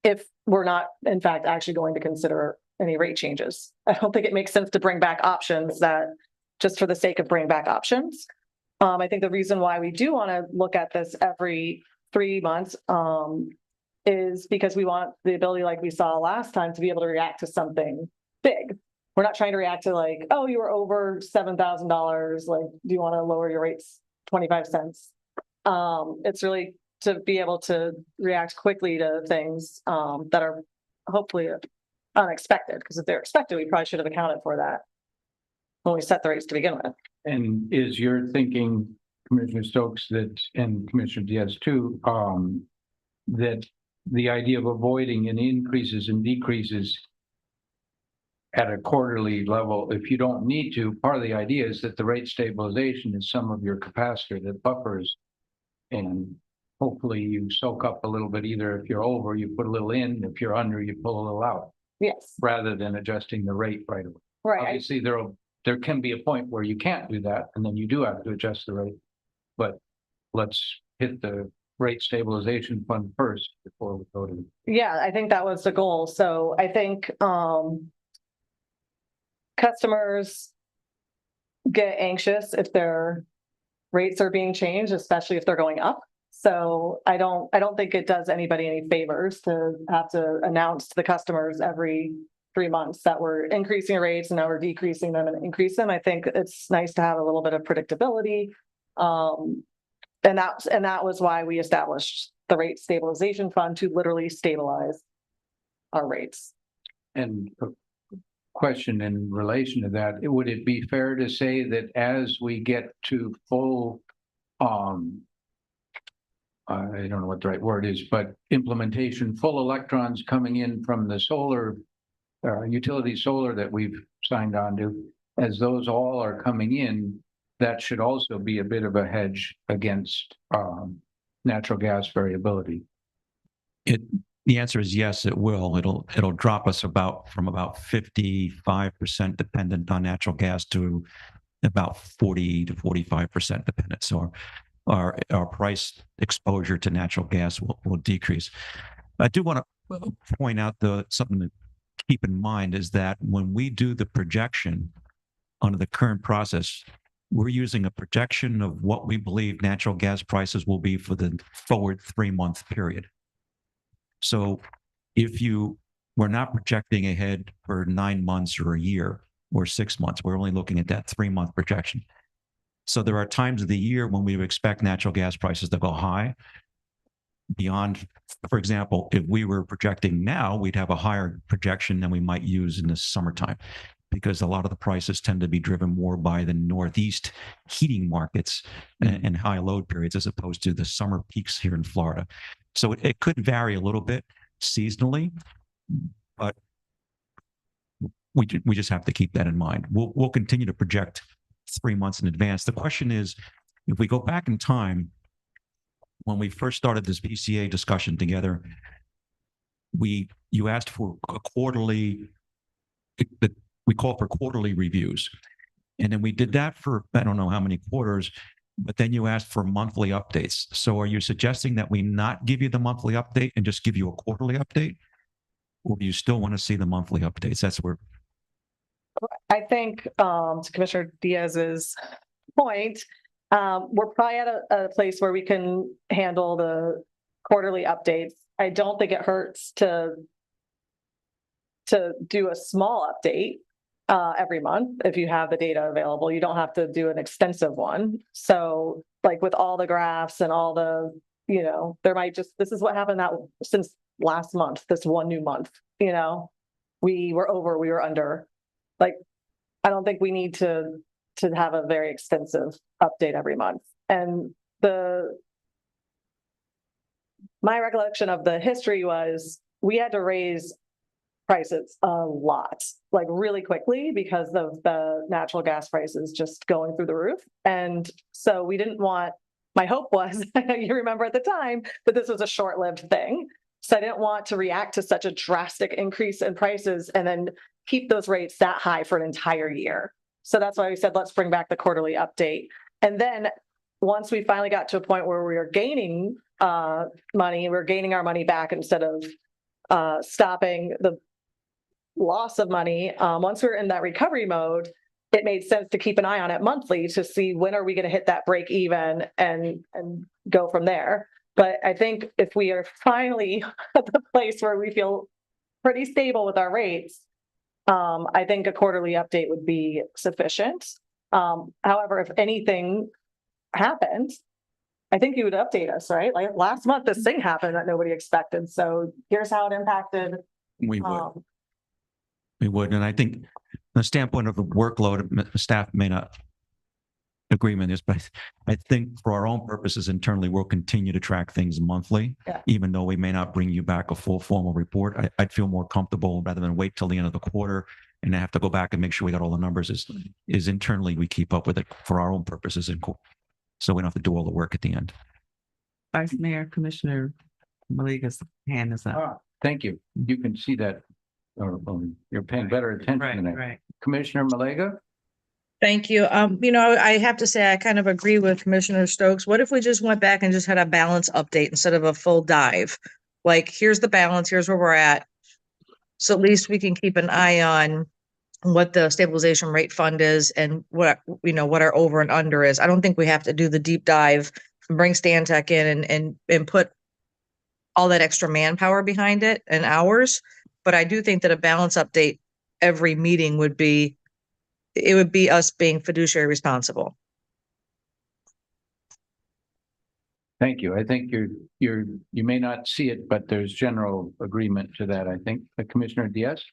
If we're not, in fact, actually going to consider any rate changes. I don't think it makes sense to bring back options that just for the sake of bringing back options. I think the reason why we do want to look at this every 3 months is because we want the ability, like we saw last time, to be able to react to something big. We're not trying to react to like, oh, you were over $7,000. Like, do you want to lower your rates 25 cents? It's really to be able to react quickly to things that are hopefully unexpected. Because if they're expected, we probably should have accounted for that when we set the rates to begin with. And is your thinking, Commissioner Stokes, and Commissioner Diaz too, that the idea of avoiding any increases and decreases at a quarterly level, if you don't need to, part of the idea is that the rate stabilization is some of your capacitor that buffers, and hopefully you soak up a little bit. Either if you're over, you put a little in, if you're under, you pull a little out. Yes. Rather than adjusting the rate right away. Right. Obviously, there can be a point where you can't do that, and then you do have to adjust the rate. But let's hit the rate stabilization fund first before we go to. Yeah, I think that was the goal. So I think customers get anxious if their rates are being changed, especially if they're going up. So I don't think it does anybody any favors to have to announce to the customers every 3 months that we're increasing rates and now we're decreasing them and increase them. I think it's nice to have a little bit of predictability. And that was why we established the rate stabilization fund, to literally stabilize our rates. And a question in relation to that, would it be fair to say that as we get to full, I don't know what the right word is, but implementation, full electrons coming in from the solar, utility solar that we've signed on to, as those all are coming in, that should also be a bit of a hedge against natural gas variability. The answer is yes, it will. It'll drop us from about 55% dependent on natural gas to about 40 to 45% dependent. So our price exposure to natural gas will decrease. I do want to point out something to keep in mind is that when we do the projection under the current process, we're using a projection of what we believe natural gas prices will be for the forward 3-month period. So we're not projecting ahead for 9 months or a year or 6 months. We're only looking at that 3-month projection. So there are times of the year when we would expect natural gas prices to go high. beyond, for example, if we were projecting now, we'd have a higher projection than we might use in the summertime, because a lot of the prices tend to be driven more by the Northeast heating markets and high load periods as opposed to the summer peaks here in Florida. So it could vary a little bit seasonally, but we just have to keep that in mind. We'll continue to project 3 months in advance. The question is, if we go back in time, when we first started this PCA discussion together, you asked for a quarterly, we call for quarterly reviews. And then we did that for, I don't know how many quarters, but then you asked for monthly updates. So are you suggesting that we not give you the monthly update and just give you a quarterly update? Or do you still want to see the monthly updates? That's where. I think, to Commissioner Diaz's point, we're probably at a place where we can handle the quarterly updates. I don't think it hurts to do a small update every month if you have the data available. You don't have to do an extensive one. So like with all the graphs and all the, there might just, this is what happened since last month, this one new month, we were over, we were under. Like, I don't think we need to have a very extensive update every month. And my recollection of the history was we had to raise prices a lot, like really quickly, because of the natural gas prices just going through the roof. And so we didn't want, my hope was, you remember at the time, that this was a short-lived thing. So I didn't want to react to such a drastic increase in prices and then keep those rates that high for an entire year. So that's why we said, let's bring back the quarterly update. And then once we finally got to a point where we were gaining money, we're gaining our money back instead of stopping the loss of money. Once we were in that recovery mode, it made sense to keep an eye on it monthly to see when are we going to hit that break even and go from there. But I think if we are finally at the place where we feel pretty stable with our rates, I think a quarterly update would be sufficient. However, if anything happens, I think you would update us, right? Like last month, this thing happened that nobody expected. So here's how it impacted. We would. We would. And I think from the standpoint of the workload, staff may not agree with this, but I think for our own purposes internally, we'll continue to track things monthly, even though we may not bring you back a full formal report. I'd feel more comfortable rather than wait till the end of the quarter and have to go back and make sure we got all the numbers is internally we keep up with it for our own purposes in court. So we don't have to do all the work at the end. Vice Mayor, Commissioner Maliga's hand is up. Thank you. You can see that, or you're paying better attention to that. Right. Commissioner Malega? Thank you. I have to say, I kind of agree with Commissioner Stokes. What if we just went back and just had a balance update instead of a full dive? Like, here's the balance, here's where we're at. So at least we can keep an eye on what the stabilization rate fund is and what our over and under is. I don't think we have to do the deep dive and bring Stantec in and put all that extra manpower behind it and hours. But I do think that a balance update every meeting would be us being fiduciary responsible. Thank you. I think you may not see it, but there's general agreement to that. I think Commissioner Diaz.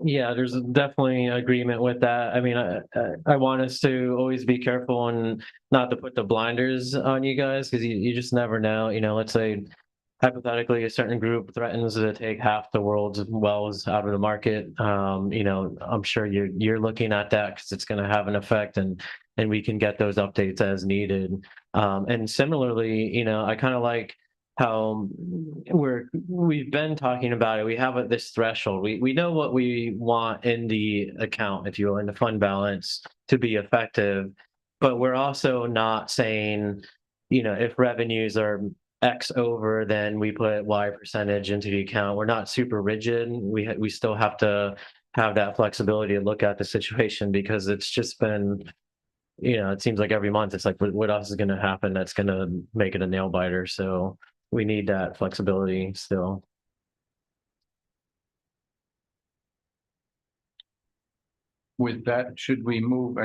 Yeah, there's definitely agreement with that. I mean, I want us to always be careful and not to put the blinders on you guys, because you just never know. Let's say hypothetically a certain group threatens to take half the world's wells out of the market. I'm sure you're looking at that because it's going to have an effect, and we can get those updates as needed. And similarly, I kind of like how we've been talking about it. We have this threshold. We know what we want in the account, if you will, in the fund balance to be effective, but we're also not saying, if revenues are X over, then we put Y percentage into the account. We're not super rigid. We still have to have that flexibility to look at the situation, because it's just been, it seems like every month it's like, what else is going to happen that's going to make it a nail biter? So we need that flexibility still. With that, should we move?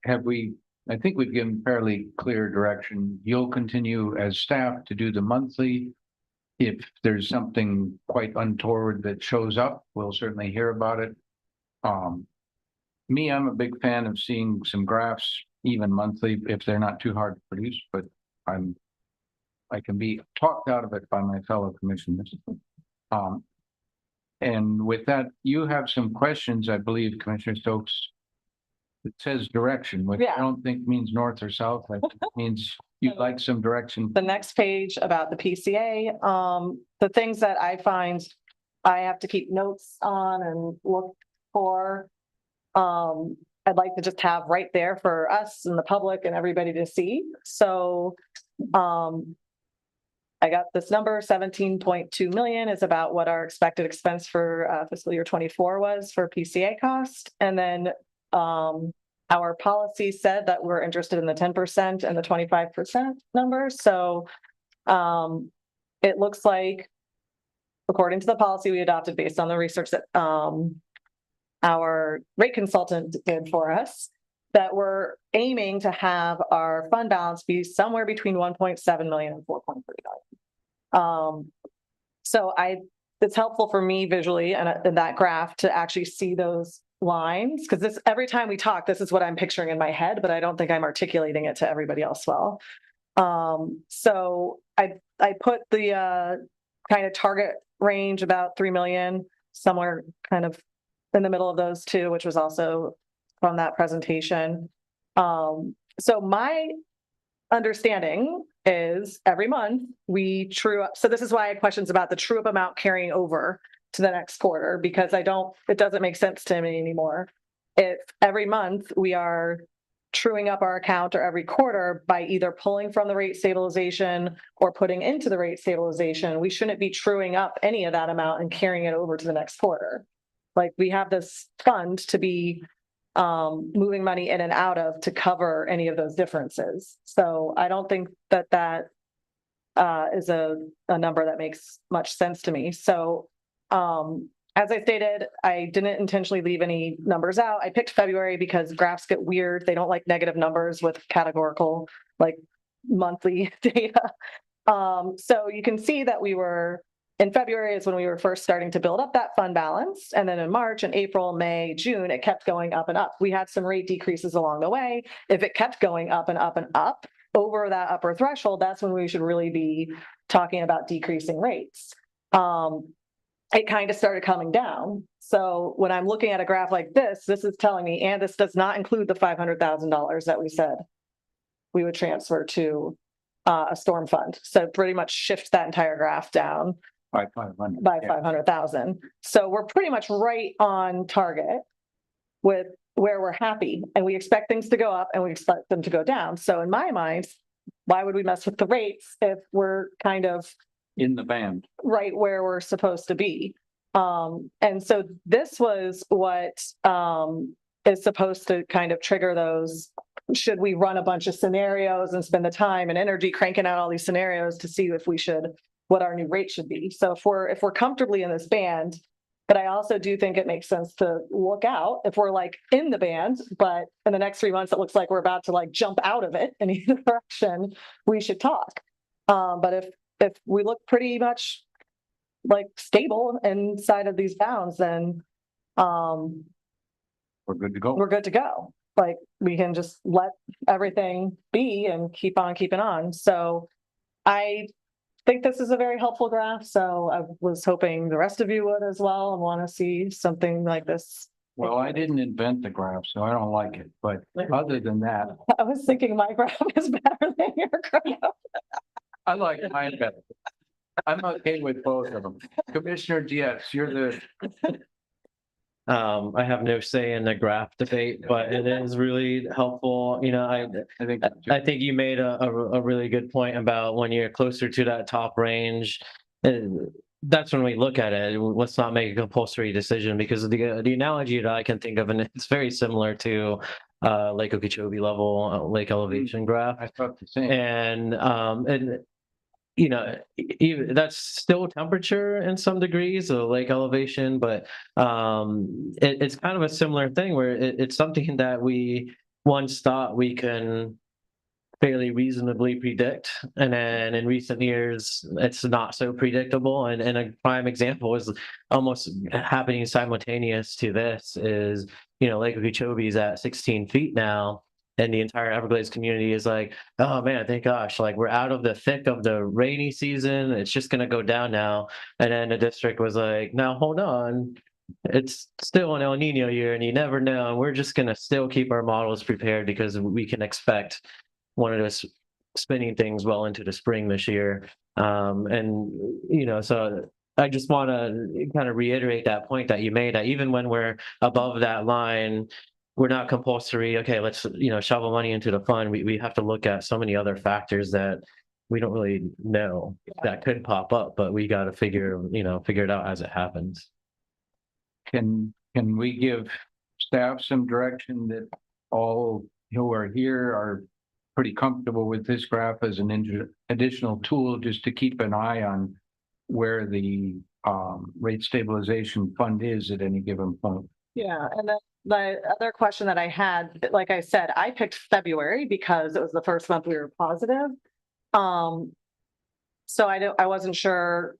Have we I think we've given fairly clear direction. You'll continue as staff to do the monthly. If there's something quite untoward that shows up, we'll certainly hear about it. Me, I'm a big fan of seeing some graphs, even monthly, if they're not too hard to produce, but I can be talked out of it by my fellow commissioners. And with that, you have some questions, I believe, Commissioner Stokes. It says direction, which Yeah. I don't think means north or south. I think it means you'd like some direction. The next page about the PCA, the things that I find I have to keep notes on and look for. I'd like to just have right there for us and the public and everybody to see. So, I got this number, 17.2 million is about what our expected expense for fiscal year 24 was for PCA cost. And then our policy said that we're interested in the 10% and the 25% number. So it looks like, according to the policy we adopted based on the research that our rate consultant did for us, that we're aiming to have our fund balance be somewhere between 1.7 million and 4.3 million. So it's helpful for me visually and in that graph to actually see those lines, because this, every time we talk, this is what I'm picturing in my head, but I don't think I'm articulating it to everybody else well. So I put the kind of target range about 3 million, somewhere kind of in the middle of those two, which was also from that presentation. So my understanding is every month we true up. So this is why I had questions about the true up amount carrying over to the next quarter, because it doesn't make sense to me anymore. If every month we are truing up our account, or every quarter by either pulling from the rate stabilization or putting into the rate stabilization, we shouldn't be truing up any of that amount and carrying it over to the next quarter. Like, we have this fund to be moving money in and out of to cover any of those differences. So I don't think that is a number that makes much sense to me. So as I stated, I didn't intentionally leave any numbers out. I picked February because graphs get weird. They don't like negative numbers with categorical, like, monthly data. So you can see that we were, in February is when we were first starting to build up that fund balance. And then in March and April, May, June, it kept going up and up. We had some rate decreases along the way. If it kept going up and up and up over that upper threshold, that's when we should really be talking about decreasing rates. It kind of started coming down. So when I'm looking at a graph like this is telling me, and this does not include the $500,000 that we said we would transfer to a storm fund. So pretty much shift that entire graph down By 500. by 500,000. So we're pretty much right on target with where we're happy, and we expect things to go up and we expect them to go down. So in my mind, why would we mess with the rates if we're kind of In the band. right where we're supposed to be? And so this was what is supposed to kind of trigger those. Should we run a bunch of scenarios and spend the time and energy cranking out all these scenarios to see if we should, what our new rate should be? So if we're comfortably in this band, but I also do think it makes sense to look out if we're like in the band, but in the next 3 months, it looks like we're about to like jump out of it in either direction, we should talk. But if we look pretty much like stable inside of these bounds, then We're good to go. we're good to go. Like, we can just let everything be and keep on keeping on. So I think this is a very helpful graph. So I was hoping the rest of you would as well and want to see something like this. Well, I didn't invent the graph, so I don't like it. But other than that, I was thinking my graph is better than your graph. I like mine better. I'm okay with both of them. Commissioner Diaz, you're the, I have no say in the graph debate, but it is really helpful. You know, I think. I think you made a really good point about when you're closer to that top range. That's when we look at it. Let's not make a compulsory decision, because the analogy that I can think of, and it's very similar to Lake Okeechobee level lake elevation graph. I thought the same. And you know, that's still temperature in some degrees of lake elevation, but it's kind of a similar thing where it's something that we ones thought we can fairly reasonably predict. And then in recent years, it's not so predictable. And a prime example is almost happening simultaneous to this is, Lake Okeechobee is at 16 feet now. And the entire Everglades community is like, oh man, thank gosh, like we're out of the thick of the rainy season. It's just going to go down now. And then the district was like, now hold on. It's still an El Nino year and you never know. And we're just going to still keep our models prepared because we can expect one of those spinning things well into the spring this year. So I just want to kind of reiterate that point that you made, that even when we're above that line, we're not compulsory. Okay, let's, shovel money into the fund. We have to look at so many other factors that we don't really know that could pop up, but we got to figure it out as it happens. Can we give staff some direction that all who are here are pretty comfortable with this graph as an additional tool just to keep an eye on where the rate stabilization fund is at any given point? Yeah, and then the other question that I had, like I said, I picked February because it was the first month we were positive. So I wasn't sure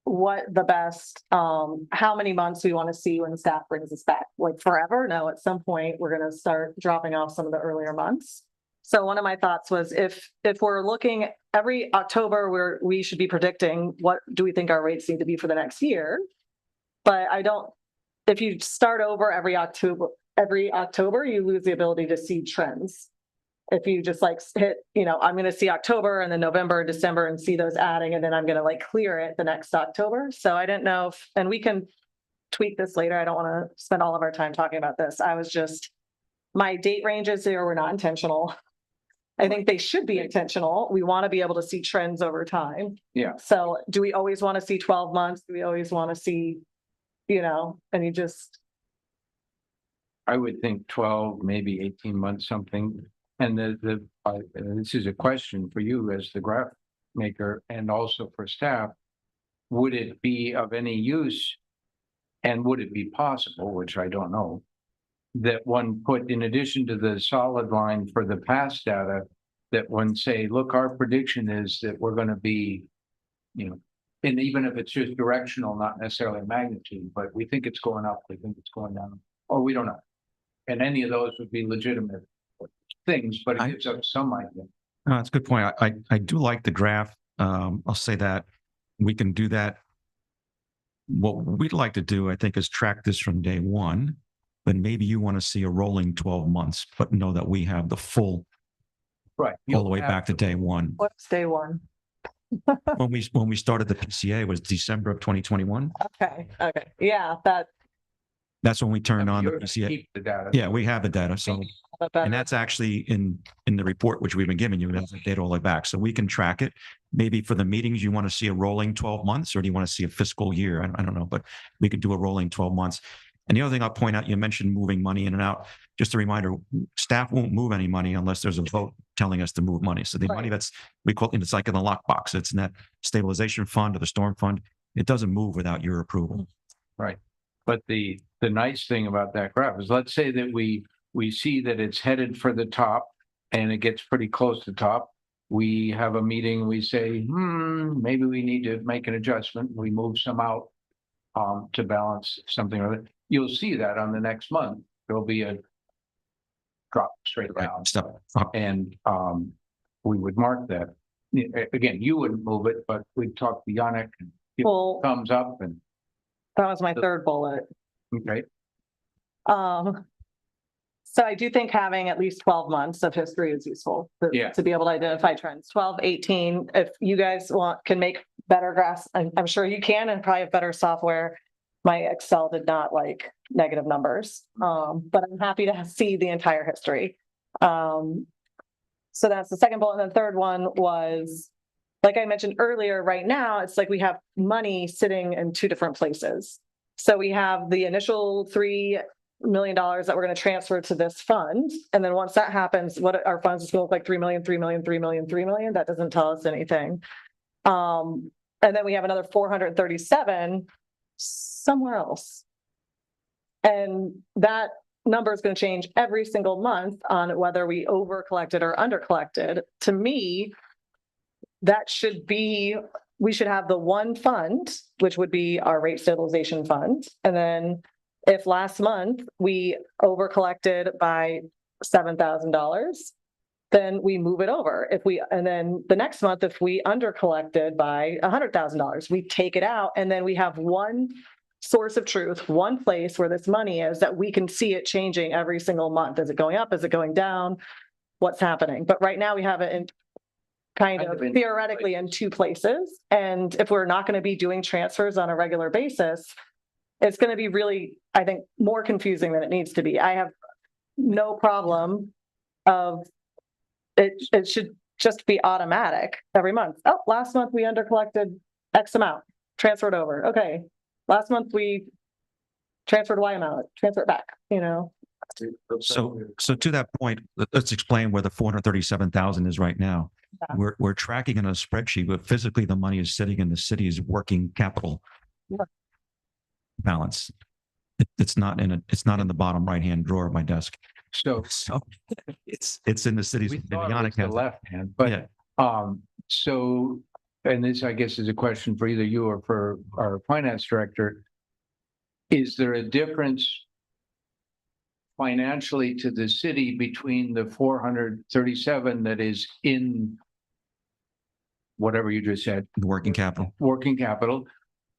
what the best, how many months we want to see when the staff brings us back. Like forever? No, at some point we're going to start dropping off some of the earlier months. So one of my thoughts was if we're looking every October where we should be predicting what do we think our rates need to be for the next year. But if you start over every October, you lose the ability to see trends. If you just like hit, I'm going to see October and then November and December and see those adding, and then I'm going to like clear it the next October. So I didn't know and we can tweak this later. I don't want to spend all of our time talking about this. My date ranges here were not intentional. I think they should be intentional. We want to be able to see trends over time. Yeah. So do we always want to see 12 months? Do we always want to see, and you just. I would think 12, maybe 18 months, something. And this is a question for you as the graph maker and also for staff. Would it be of any use and would it be possible, which I don't know, that one put in addition to the solid line for the past data, that one say, look, our prediction is that we're going to be, and even if it's just directional, not necessarily magnitude, but we think it's going up, we think it's going down, or we don't know. And any of those would be legitimate things, but it gives us some idea. No, that's a good point. I do like the graph. I'll say that we can do that. What we'd like to do, I think, is track this from day one, but maybe you want to see a rolling 12 months, but know that we have the full, right, all the way back to day one. What's day one? When we started the PCA was December of 2021. Okay. Yeah, that's when we turned on the You're gonna PCA. keep the data. Yeah, we have the data. So, and that's actually in the report, which we've been giving you, that's the data all the way back. So we can track it. Maybe for the meetings, you want to see a rolling 12 months, or do you want to see a fiscal year? I don't know, but we could do a rolling 12 months. And the other thing I'll point out, you mentioned moving money in and out. Just a reminder, staff won't move any money unless there's a vote telling us to move money. So the money we call it, it's like in the lockbox. It's in that stabilization fund or the storm fund. It doesn't move without your approval. Right. But the nice thing about that graph is, let's say that we see that it's headed for the top and it gets pretty close to the top. We have a meeting, we say, maybe we need to make an adjustment. We move some out to balance something or other. You'll see that on the next month, there'll be a drop straight down. And we would mark that. Again, you wouldn't move it, but we'd talk to Yannick and give thumbs up. And that was my third bullet. Okay. So I do think having at least 12 months of history is useful to be able to identify trends. 12, 18, if you guys can make better graphs, I'm sure you can, and probably have better software. My Excel did not like negative numbers, but I'm happy to see the entire history. So that's the second bullet. And the third one was, like I mentioned earlier, right now, it's like we have money sitting in two different places. So we have the initial $3 million that we're going to transfer to this fund. And then once that happens, what our funds is going to look like, 3 million, 3 million, 3 million, 3 million. That doesn't tell us anything. And then we have another 437 somewhere else. And that number is going to change every single month on whether we over collected or under collected. To me, that should be, we should have the one fund, which would be our rate stabilization fund. And then if last month we over collected by $7,000, then we move it over. And then the next month, if we under collected by $100,000, we take it out, and then we have one source of truth, one place where this money is that we can see it changing every single month. Is it going up? Is it going down? What's happening? But right now we have it in kind of theoretically in two places. And if we're not going to be doing transfers on a regular basis, it's going to be really, I think, more confusing than it needs to be. I have no problem of it should just be automatic every month. Oh, last month we under collected X amount, transferred over. Okay. Last month we transferred Y amount, transfer it back, So to that point, let's explain where the 437,000 is right now. Yeah. We're tracking in a spreadsheet, but physically the money is sitting in the city's working capital Yeah. balance. It's not in the bottom right-hand drawer of my desk. So So it's in the city's. we thought it Bibiana was the account. left hand, but, Yeah. so, and this, I guess, is a question for either you or for our finance director. Is there a difference financially to the city between the 437 that is in whatever you just said, The working capital. working capital,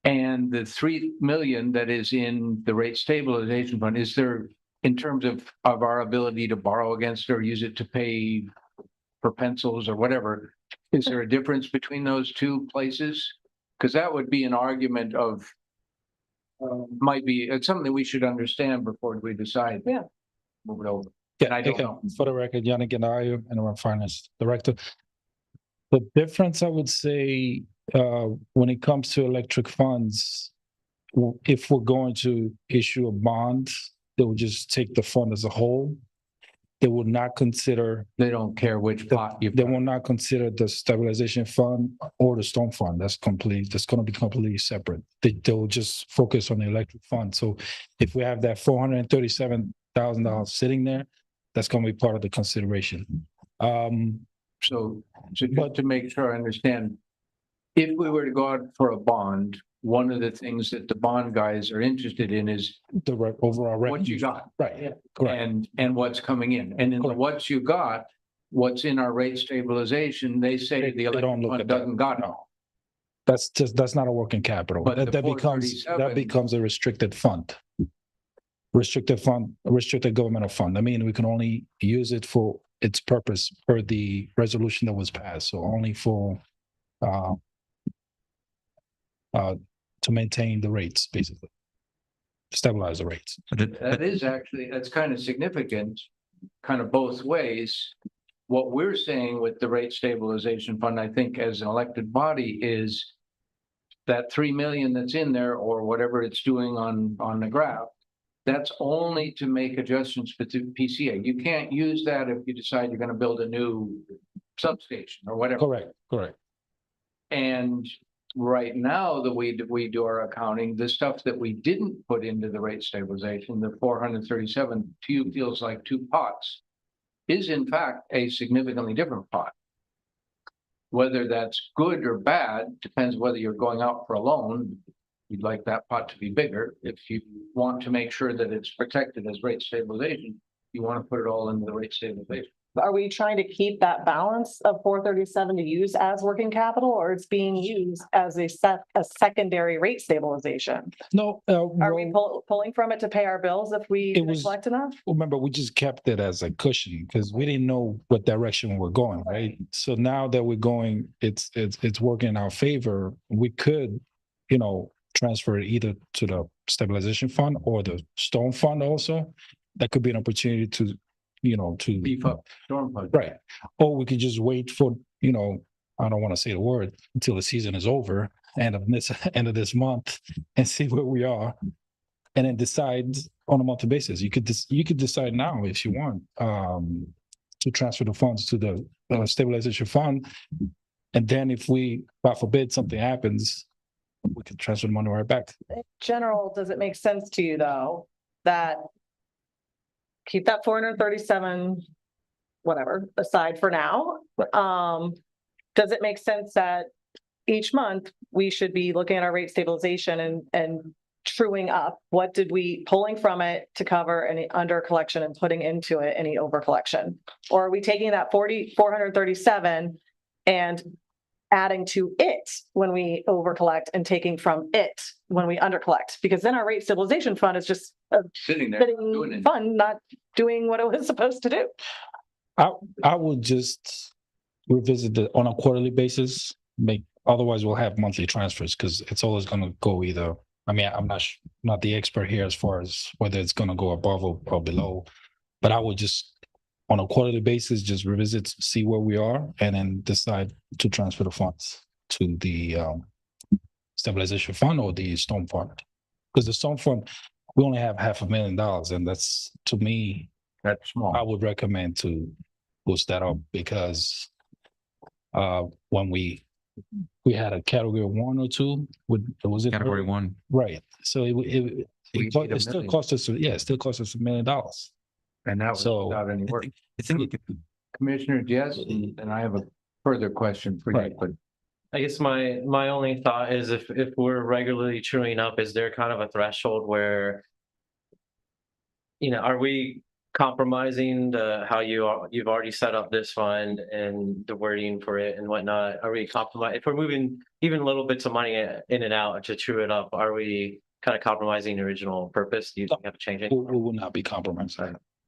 and the 3 million that is in the rate stabilization fund? Is there, in terms of our ability to borrow against or use it to pay for pencils or whatever, is there a difference between those two places? Because that would be an argument of, might be, it's something that we should understand before we decide. Yeah. Move it over. Yeah, I don't okay. know. For the record, Yannick Ganayo, and our finance director. The difference, I would say, when it comes to electric funds, if we're going to issue a bond, they would just take the fund as a whole. They would not consider, They don't care which pot you. they will not consider the stabilization fund or the storm fund. That's gonna be completely separate. They'll just focus on the electric fund. So if we have that $437,000 sitting there, that's gonna be part of the consideration. So just to make sure I understand, if we were to go out for a bond, one of the things that the bond guys are interested in is The overall revenue. what you got. Right, correct. And what's coming in. And in the Correct. what you got, what's in our rate stabilization, they say They the don't electric look fund at that. doesn't got it. No. That's not a working capital. But the That becomes a restricted fund. Restricted governmental fund. I mean, we can only use it for its purpose per the resolution that was passed. So only for to maintain the rates, basically. Stabilize the rates. That is actually, that's kind of significant, kind of both ways. What we're saying with the rate stabilization fund, I think, as an elected body, is that 3 million that's in there, or whatever it's doing on the graph, that's only to make adjustments to PCA. You can't use that if you decide you're gonna build a new substation or whatever. Correct. And right now, the way that we do our accounting, the stuff that we didn't put into the rate stabilization, the 437 to you feels like two pots, is in fact a significantly different pot. Whether that's good or bad depends whether you're going out for a loan. You'd like that pot to be bigger. If you want to make sure that it's protected as rate stabilization, you want to put it all into the rate stabilization. Are we trying to keep that balance of 437 to use as working capital, or it's being used as a secondary rate stabilization? No, Are we pulling from it to pay our bills if we It was- collect enough? remember, we just kept it as a cushion because we didn't know what direction we're going, right? So now that we're going, it's working in our favor. We could, transfer it either to the stabilization fund or the storm fund also. That could be an opportunity to Beef up storm fund. right. Or we could just wait for, I don't want to say the word until the season is over, end of this month, and see where we are. And then decide on a monthly basis. You could decide now if you want to transfer the funds to the stabilization fund. And then if we, God forbid, something happens, we can transfer the money right back. In general, does it make sense to you, though, that keep that 437, whatever, aside for now. Does it make sense that each month we should be looking at our rate stabilization and truing up? What did we pulling from it to cover any under collection and putting into it any over collection? Or are we taking that 437 and adding to it when we over collect and taking from it when we under collect? Because then our rate stabilization fund is just a Sitting there, doing sitting it. fund, not doing what it was supposed to do. I would just revisit it on a quarterly basis, otherwise we'll have monthly transfers because it's always gonna go either. I mean, I'm not the expert here as far as whether it's gonna go above or below, but I would just, on a quarterly basis, just revisit, see where we are, and then decide to transfer the funds to the stabilization fund or the storm fund. Because the storm fund, we only have $500,000, and that's, to me, That's small. I would recommend to boost that up because when we had a category 1 or 2, was it Category 1. right? So We it need a still million. cost us, it still cost us $1 million. And that was So- without any work. I think you could, Commissioner Diaz, and I have a further question for you, Right. but I guess my only thought is if we're regularly truing up, is there kind of a threshold where, are we compromising how you've already set up this fund and the wording for it and whatnot? Are we compromising if we're moving even little bits of money in and out to true it up? Are we kind of compromising the original purpose? Do you think we have to change it? We will not be compromised.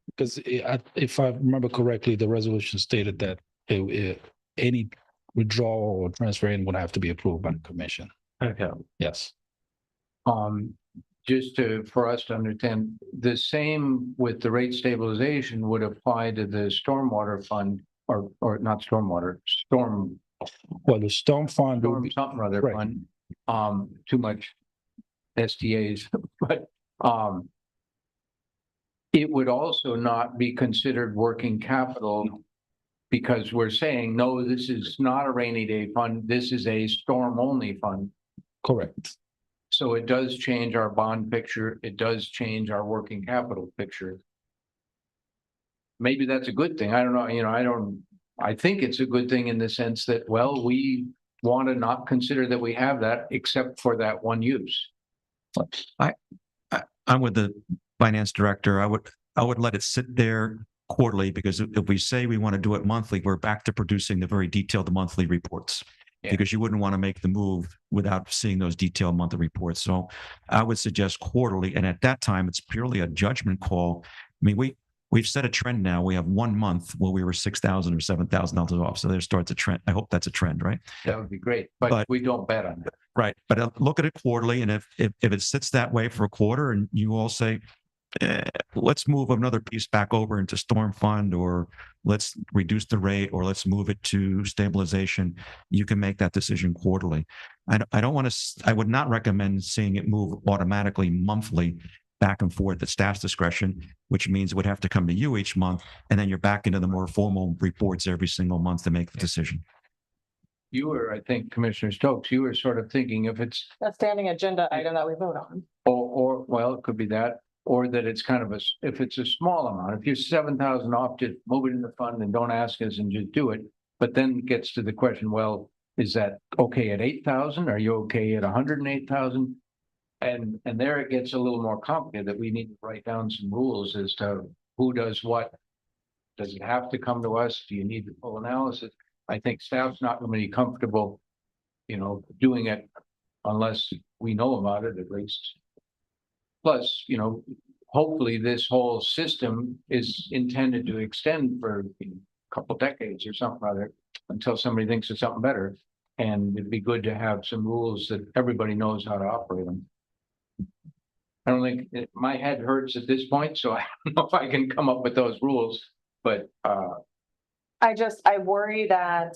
Because if I remember correctly, the resolution stated that any withdrawal or transfer in would have to be approved by the commission. Okay. Yes. just for us to understand, the same with the rate stabilization would apply to the stormwater fund or not stormwater, storm Well, the storm fund will be, something or other right. fund, too much STAs, but, it would also not be considered working capital because we're saying, no, this is not a rainy day fund. This is a storm only fund. correct. So it does change our bond picture. It does change our working capital picture. Maybe that's a good thing. I don't know. I think it's a good thing in the sense that, well, we want to not consider that we have that except for that one use. I'm with the finance director. I would let it sit there quarterly because if we say we want to do it monthly, we're back to producing the very detailed monthly reports. Yeah. Because you wouldn't want to make the move without seeing those detailed monthly reports. So I would suggest quarterly. And at that time, it's purely a judgment call. I mean, we've set a trend now. We have 1 month where we were $6,000 or $7,000 off. So there starts a trend. I hope that's a trend, right? That would be great, but we don't bet on that. Right. But look at it quarterly. And if it sits that way for a quarter and you all say, let's move another piece back over into storm fund, or let's reduce the rate, or let's move it to stabilization, you can make that decision quarterly. I would not recommend seeing it move automatically monthly back and forth at staff's discretion, which means it would have to come to you each month. And then you're back into the more formal reports every single month to make the decision. You were, I think, Commissioner Stokes, you were sort of thinking if it's, A standing agenda item that we vote on. or well, it could be that, or that it's kind of if it's a small amount, if you're 7,000 off, just move it in the fund and don't ask us and just do it. But then it gets to the question, well, is that okay at 8,000? Are you okay at 108,000? And there it gets a little more complicated that we need to write down some rules as to who does what. Does it have to come to us? Do you need the full analysis? I think staff's not going to be comfortable, doing it unless we know about it at least. Plus, hopefully this whole system is intended to extend for a couple decades or something or other until somebody thinks of something better. And it'd be good to have some rules that everybody knows how to operate them. I don't think my head hurts at this point, so I don't know if I can come up with those rules, but I worry that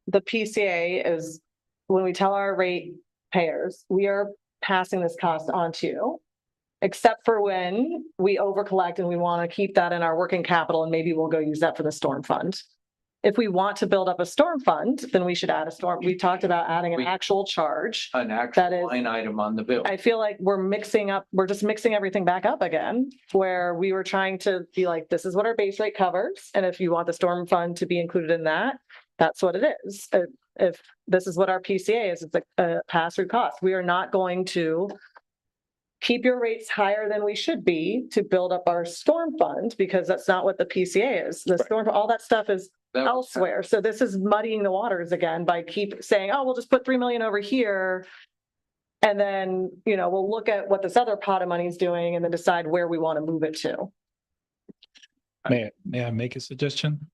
the PCA is, when we tell our rate payers, we are passing this cost on to you, except for when we over collect and we want to keep that in our working capital and maybe we'll go use that for the storm fund. if we want to build up a storm fund, then we should add a storm. We talked about adding an actual charge. An That actual is- line item on the bill. I feel like we're just mixing everything back up again, where we were trying to be like, this is what our base rate covers. And if you want the storm fund to be included in that, that's what it is. If this is what our PCA is, it's a pass-through cost. We are not going to keep your rates higher than we should be to build up our storm fund, because that's not what the PCA is. The storm, all that stuff is That was- elsewhere. So this is muddying the waters again by keep saying, oh, we'll just put 3 million over here. And then, we'll look at what this other pot of money is doing and then decide where we want to move it to. May I make a suggestion?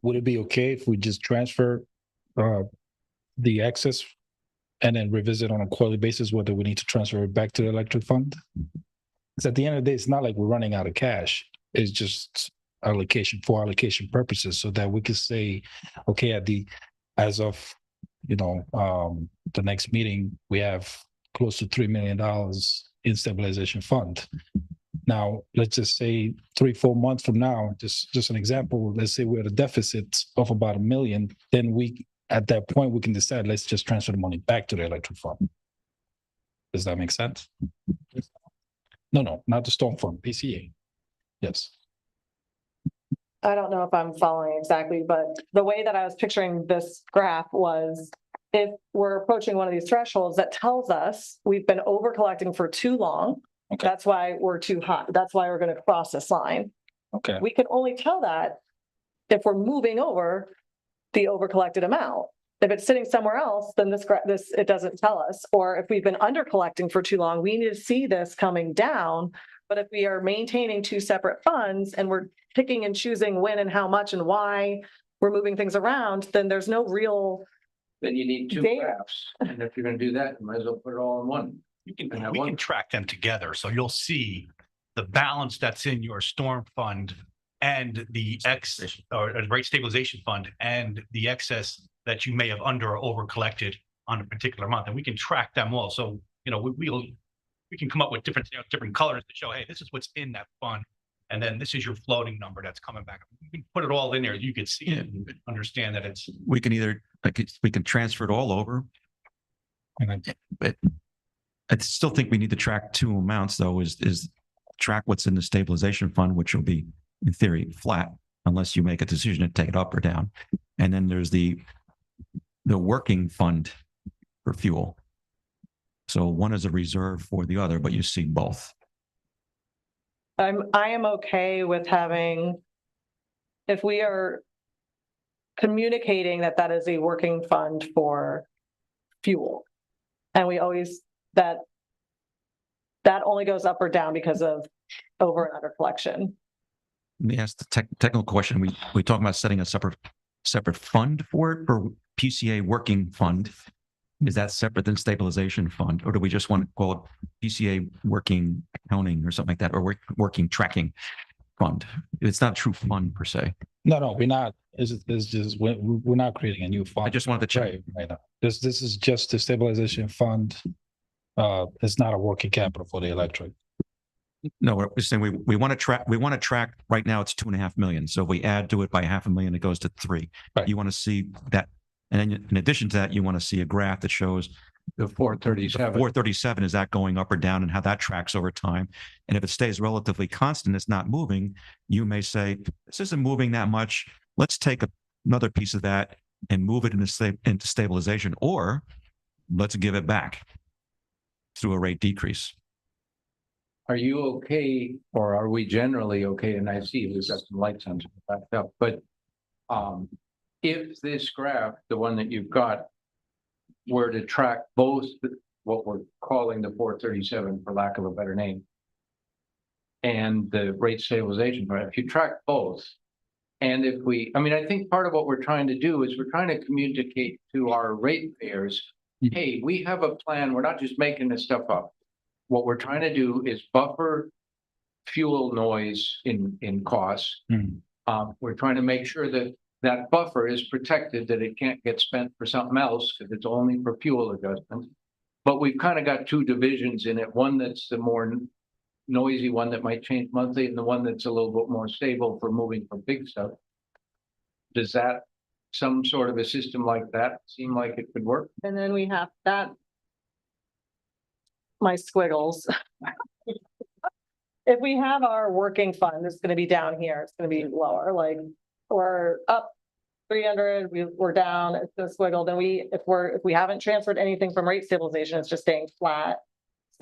Would it be okay if we just transfer the excess and then revisit on a quarterly basis whether we need to transfer it back to the electric fund? Because at the end of the day, it's not like we're running out of cash. It's just allocation for allocation purposes, so that we could say, okay, as of the next meeting, we have close to $3 million in stabilization fund. Now, let's just say 3-4 months from now, just an example, let's say we're at a deficit of about $1 million, then at that point, we can decide, let's just transfer the money back to the electric fund. Does that make sense? No, not the storm fund, PCA. Yes. I don't know if I'm following exactly, but the way that I was picturing this graph was, if we're approaching one of these thresholds, that tells us we've been over collecting for too long. Okay. That's why we're too high. That's why we're going to cross this line. Okay. We can only tell that if we're moving over the over collected amount. If it's sitting somewhere else, then this it doesn't tell us. Or if we've been under collecting for too long, we need to see this coming down. But if we are maintaining two separate funds and we're picking and choosing when and how much and why we're moving things around, then there's no real. Then you need two Data. graphs. And if you're gonna do that, you might as well put it all in one. We can, And have we one. can track them together. So you'll see the balance that's in your storm fund and the rate stabilization fund and the excess that you may have under or over collected on a particular month. And we can track them all. So, we can come up with different colors to show, hey, this is what's in that fund. And then this is your floating number that's coming back. We can put it all in there. You can see it and understand that it's. We can we can transfer it all over. But I still think we need to track two amounts though, is track what's in the stabilization fund, which will be in theory flat unless you make a decision to take it up or down. And then there's the working fund for fuel. So one is a reserve for the other, but you see both. I am okay with having, if we are communicating that is a working fund for fuel. And we always, that only goes up or down because of over and under collection. Let me ask the technical question. We talk about setting a separate fund for it, for PCA working fund. Is that separate than stabilization fund, or do we just want to call it PCA working accounting or something like that, or working tracking fund? It's not a true fund per se. No, we're not. It's just we're not creating a new fund. I just wanted to check. Right now. This is just the stabilization fund. It's not a working capital for the electric. No, we're saying we want to track. We want to track. Right now, it's 2.5 million. So if we add to it by $500,000, it goes to 3. Right. You want to see that, and then in addition to that, you want to see a graph that shows The 437. 437, is that going up or down, and how that tracks over time. And if it stays relatively constant, it's not moving, you may say, this isn't moving that much. Let's take another piece of that and move it into stabilization, or let's give it back through a rate decrease. Are you okay, or are we generally okay? And I see we've got some lights on backed up, but if this graph, the one that you've got, were to track both what we're calling the 437, for lack of a better name, and the rate stabilization, but if you track both, and if I think part of what we're trying to do is we're trying to communicate to our ratepayers, hey, we have a plan. We're not just making this stuff up. What we're trying to do is buffer fuel noise in costs. We're trying to make sure that that buffer is protected, that it can't get spent for something else because it's only for fuel adjustment. But we've kind of got two divisions in it. One that's the more noisy one that might change monthly, and the one that's a little bit more stable for moving from big stuff. does that, some sort of a system like that seem like it could work? And then we have that. My squiggles. If we have our working fund, it's gonna be down here, it's gonna be lower, like, we're up 300, we're down, it's gonna squiggle, then if we haven't transferred anything from rate stabilization, it's just staying flat.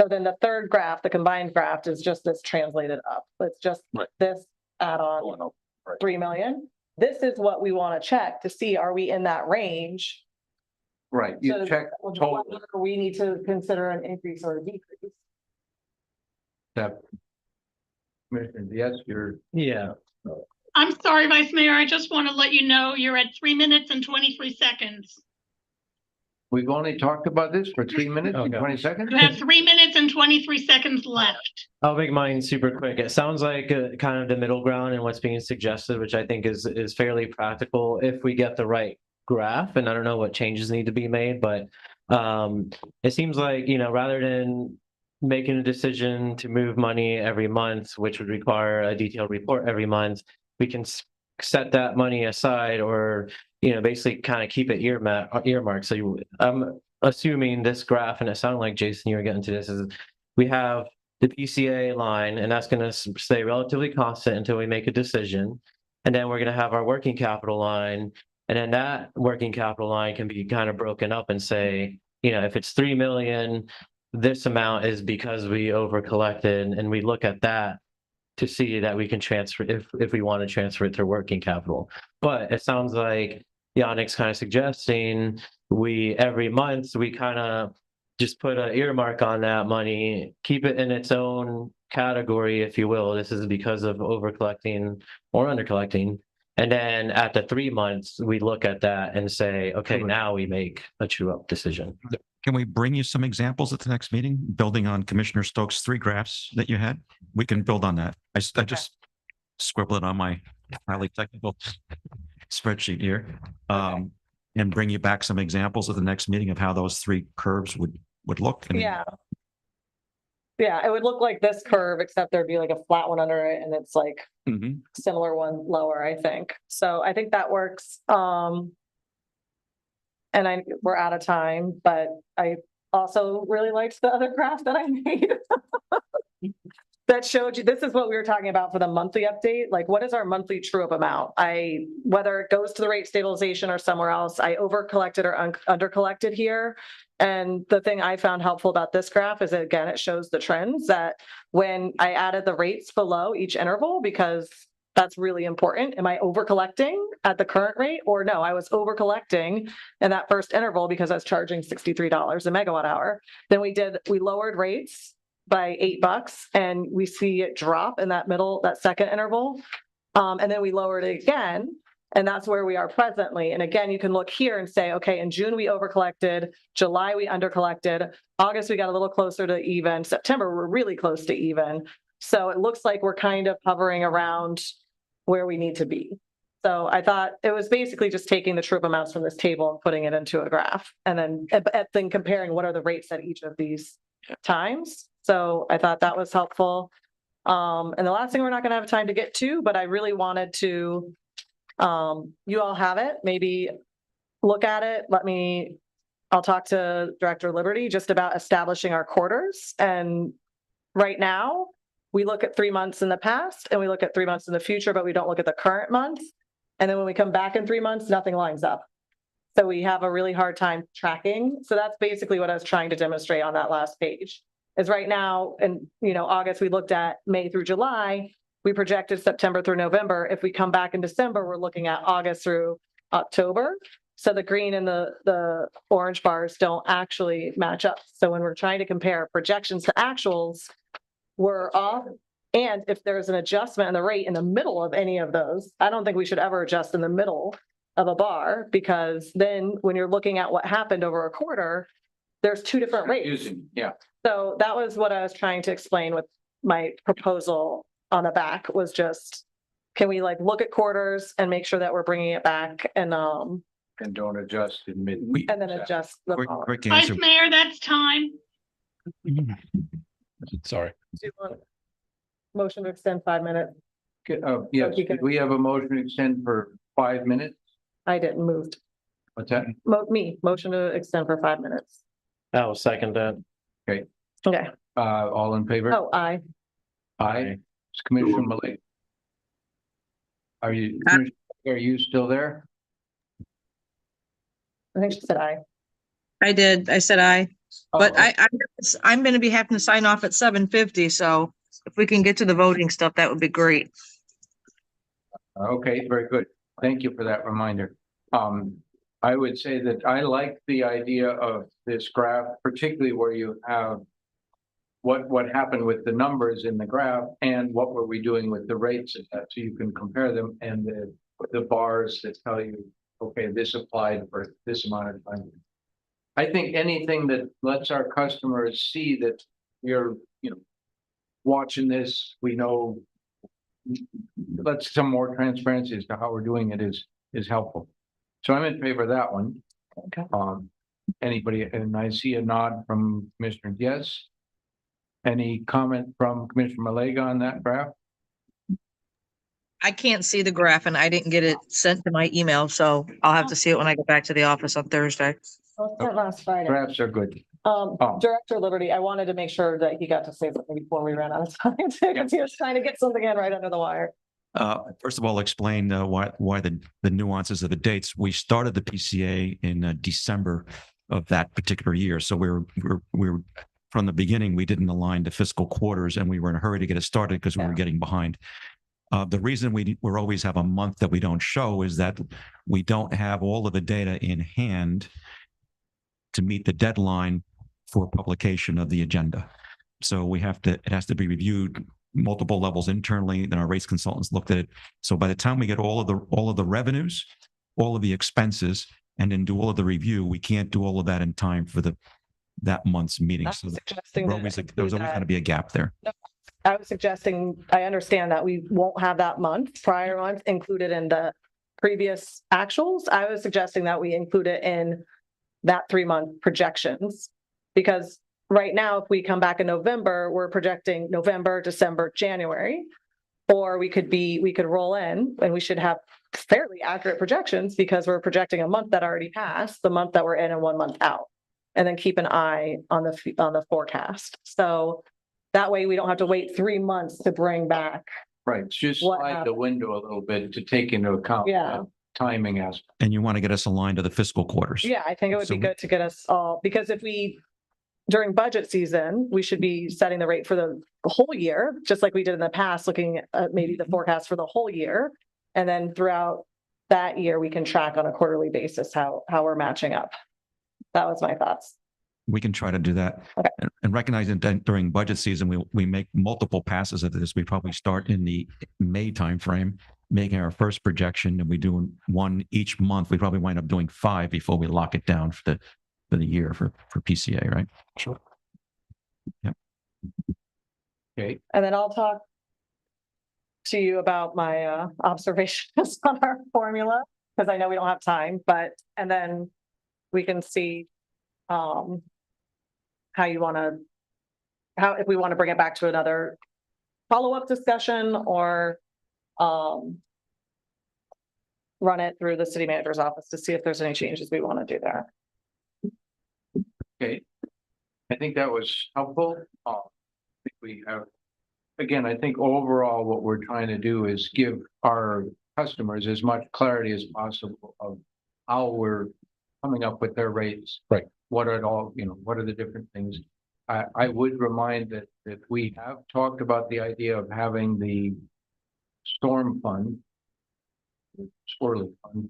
So then the third graph, the combined graph is just this translated up, it's just this add-on, 3 million. This is what we wanna check to see, are we in that range? Right, you So check total whether we need to consider an increase or a decrease. that. Commissioner, yes, you're, Yeah, I'm sorry, Vice Mayor, I just want to let you know you're at 3 minutes and 23 seconds. we've only talked about this for 3 minutes and Okay. 20 seconds? You have 3 minutes and 23 seconds left. I'll make mine super quick. It sounds like kind of the middle ground in what's being suggested, which I think is fairly practical if we get the right graph. And I don't know what changes need to be made, but it seems like, rather than making a decision to move money every month, which would require a detailed report every month, we can set that money aside, or basically kind of keep it earmarked. So I'm assuming this graph, and it sounded like Jason, you were getting to this, is we have the PCA line, and that's going to stay relatively constant until we make a decision, and then we're going to have our working capital line, and then that working capital line can be kind of broken up and say, if it's 3 million. This amount is because we over collected, and we look at that to see that we can transfer if we want to transfer it to working capital. But it sounds like Yannick's kind of suggesting every month we kind of just put an earmark on that money, keep it in its own category, if you will. This is because of over collecting or under collecting. And then at the 3 months, we look at that and say, okay, now we make a true up decision. Can we bring you some examples at the next meeting, building on Commissioner Stokes' 3 graphs that you had? We can build on that. I just scribbled it on my highly technical spreadsheet here. And bring you back some examples at the next meeting of how those 3 curves would look. Yeah. Yeah, it would look like this curve, except there'd be like a flat one under it, and it's like Mhm. similar one lower, I think. So I think that works. And we're out of time, but I also really liked the other graph that I made. That showed you, this is what we were talking about for the monthly update. Like, what is our monthly true up amount? Whether it goes to the rate stabilization or somewhere else, I over collected or under collected here. And the thing I found helpful about this graph is, again, it shows the trends that when I added the rates below each interval, because that's really important. Am I over collecting at the current rate, or no, I was over collecting in that first interval because I was charging $63 a megawatt hour. Then we lowered rates by $8, and we see it drop in that second interval. And then we lowered it again, and that's where we are presently. And again, you can look here and say, okay, in June we over collected, July we under collected, August we got a little closer to even, September we're really close to even. So it looks like we're kind of hovering around where we need to be. So I thought it was basically just taking the true up amounts from this table and putting it into a graph, and then comparing what are the rates at each of these times. So I thought that was helpful. And the last thing we're not going to have time to get to, but I really wanted to, you all have it, maybe look at it. I'll talk to Director Liberty just about establishing our quarters. And right now we look at 3 months in the past and we look at 3 months in the future, but we don't look at the current month. And then when we come back in 3 months, nothing lines up. So we have a really hard time tracking. So that's basically what I was trying to demonstrate on that last page. Is right now in August, we looked at May through July, we projected September through November. If we come back in December, we're looking at August through October. So the green and the orange bars don't actually match up. So when we're trying to compare projections to actuals, we're off. And if there's an adjustment in the rate in the middle of any of those, I don't think we should ever adjust in the middle of a bar, because then when you're looking at what happened over a quarter, there's 2 different rates. Yeah. So that was what I was trying to explain with my proposal on the back, was just, can we look at quarters and make sure that we're bringing it back and don't adjust in mid. and then adjust the following. Quick Vice answer. Mayor, that's time. Sorry. Do you want motion to extend 5 minutes? Yes, Okay, good. we have a motion to extend for 5 minutes. I didn't move. What's that? Motion to extend for 5 minutes. I will second that. Okay. All in favor? Oh, aye. Aye. It's Commissioner Malay. Are you still there? I think she said aye. I did. I said aye. But Oh, I'm gonna be having to sign off at 7:50, so if we can get to the voting stuff, that would be great. okay, very good. Thank you for that reminder. I would say that I like the idea of this graph, particularly where you have what happened with the numbers in the graph and what were we doing with the rates of that, so you can compare them, and the bars that tell you, okay, this applied for this amount of time. I think anything that lets our customers see that we're, watching this, we know, let's some more transparency as to how we're doing it is helpful. So I'm in favor of that one. Okay. Anybody, and I see a nod from Commissioner Diaz. Any comment from Commissioner Malega on that graph? I can't see the graph and I didn't get it sent to my email, so I'll have to see it when I get back to the office on Thursday. Well, it sent last Friday. Graphs are good. Director Liberty, I wanted to make sure that he got to say something before we ran out of time, because he was trying to get something in right under the wire. First of all, explain why the nuances of the dates. We started the PCA in December of that particular year, so we're from the beginning we didn't align the fiscal quarters, and we were in a hurry to get it started because we were getting behind. The reason we always have a month that we don't show is that we don't have all of the data in hand to meet the deadline for publication of the agenda. So it has to be reviewed multiple levels internally. Then our rates consultants looked at it. So by the time we get all of the revenues, all of the expenses, and then do all of the review, we can't do all of that in time for that month's meeting. I'm So suggesting there that was include always that. going to be a gap there. I was suggesting, I understand that we won't have that prior month included in the previous actuals. I was suggesting that we include it in that 3-month projections. Because right now, if we come back in November, we're projecting November, December, January. Or we could roll in, and we should have fairly accurate projections because we're projecting a month that already passed, the month that we're in, and 1 month out. And then keep an eye on the forecast. So that way we don't have to wait 3 months to bring back. Right, just What slide the happened? window a little bit to take into account Yeah. that timing aspect. And you want to get us aligned to the fiscal quarters. Yeah, I think it would So be we- good to get us all, because during budget season, we should be setting the rate for the whole year, just like we did in the past, looking at maybe the forecast for the whole year. And then throughout that year, we can track on a quarterly basis how we're matching up. That was my thoughts. We can try to do that. Okay. And recognizing that during budget season, we make multiple passes of this. We probably start in the May timeframe, making our first projection, and we do one each month. We probably wind up doing 5 before we lock it down for the year for PCA, right? Sure. Yep. Okay, And then I'll talk to you about my observations on our formula, because I know we don't have time, and then we can see how if we want to bring it back to another follow-up discussion or run it through the city manager's office to see if there's any changes we want to do there. okay. I think that was helpful. I think we have, again, I think overall what we're trying to do is give our customers as much clarity as possible of how we're coming up with their rates. Right. What are what are the different things? I would remind that we have talked about the idea of having the storm fund, swirly fund,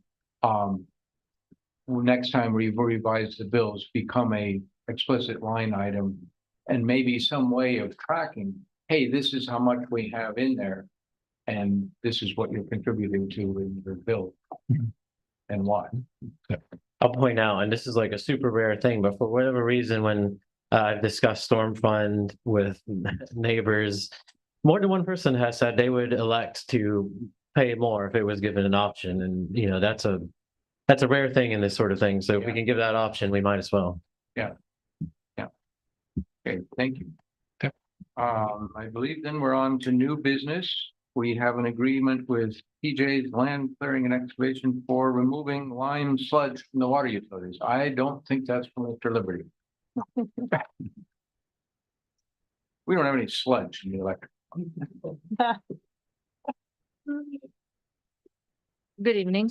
next time we revise the bills, become a explicit line item, and maybe some way of tracking, hey, this is how much we have in there, and this is what you're contributing to in your bill, and why. I'll point out, and this is like a super rare thing, but for whatever reason, when I've discussed Storm Fund with neighbors, more than one person has said they would elect to pay more if it was given an option. And, that's a rare thing in this sort of thing. So if we can give that option, we might as well. Okay, thank you. Okay. I believe then we're on to new business. we have an agreement with PJ's Land Clearing and Excavation for removing lime sludge from the water utilities. I don't think that's from Mr. Liberty. We don't have any sludge in the electric. Good evening.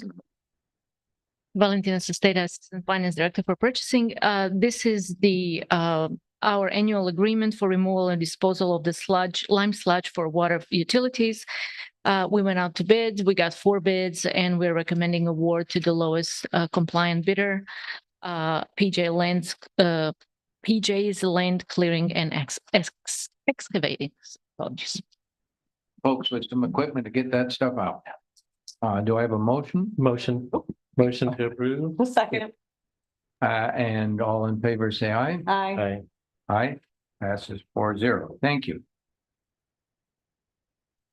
Valentina Sesteda, Assistant Finance Director for Purchasing. This is the our annual agreement for removal and disposal of the sludge, lime sludge for water utilities. We went out to bid. We got 4 bids, and we're recommending award to the lowest compliant bidder, PJ's Land Clearing and Excavating. Apologies. Folks with some equipment to get that stuff out. Do I have a motion? Motion to approve. Second. And all in favor, say aye. Aye. Aye. Aye, passes 4-0. Thank you.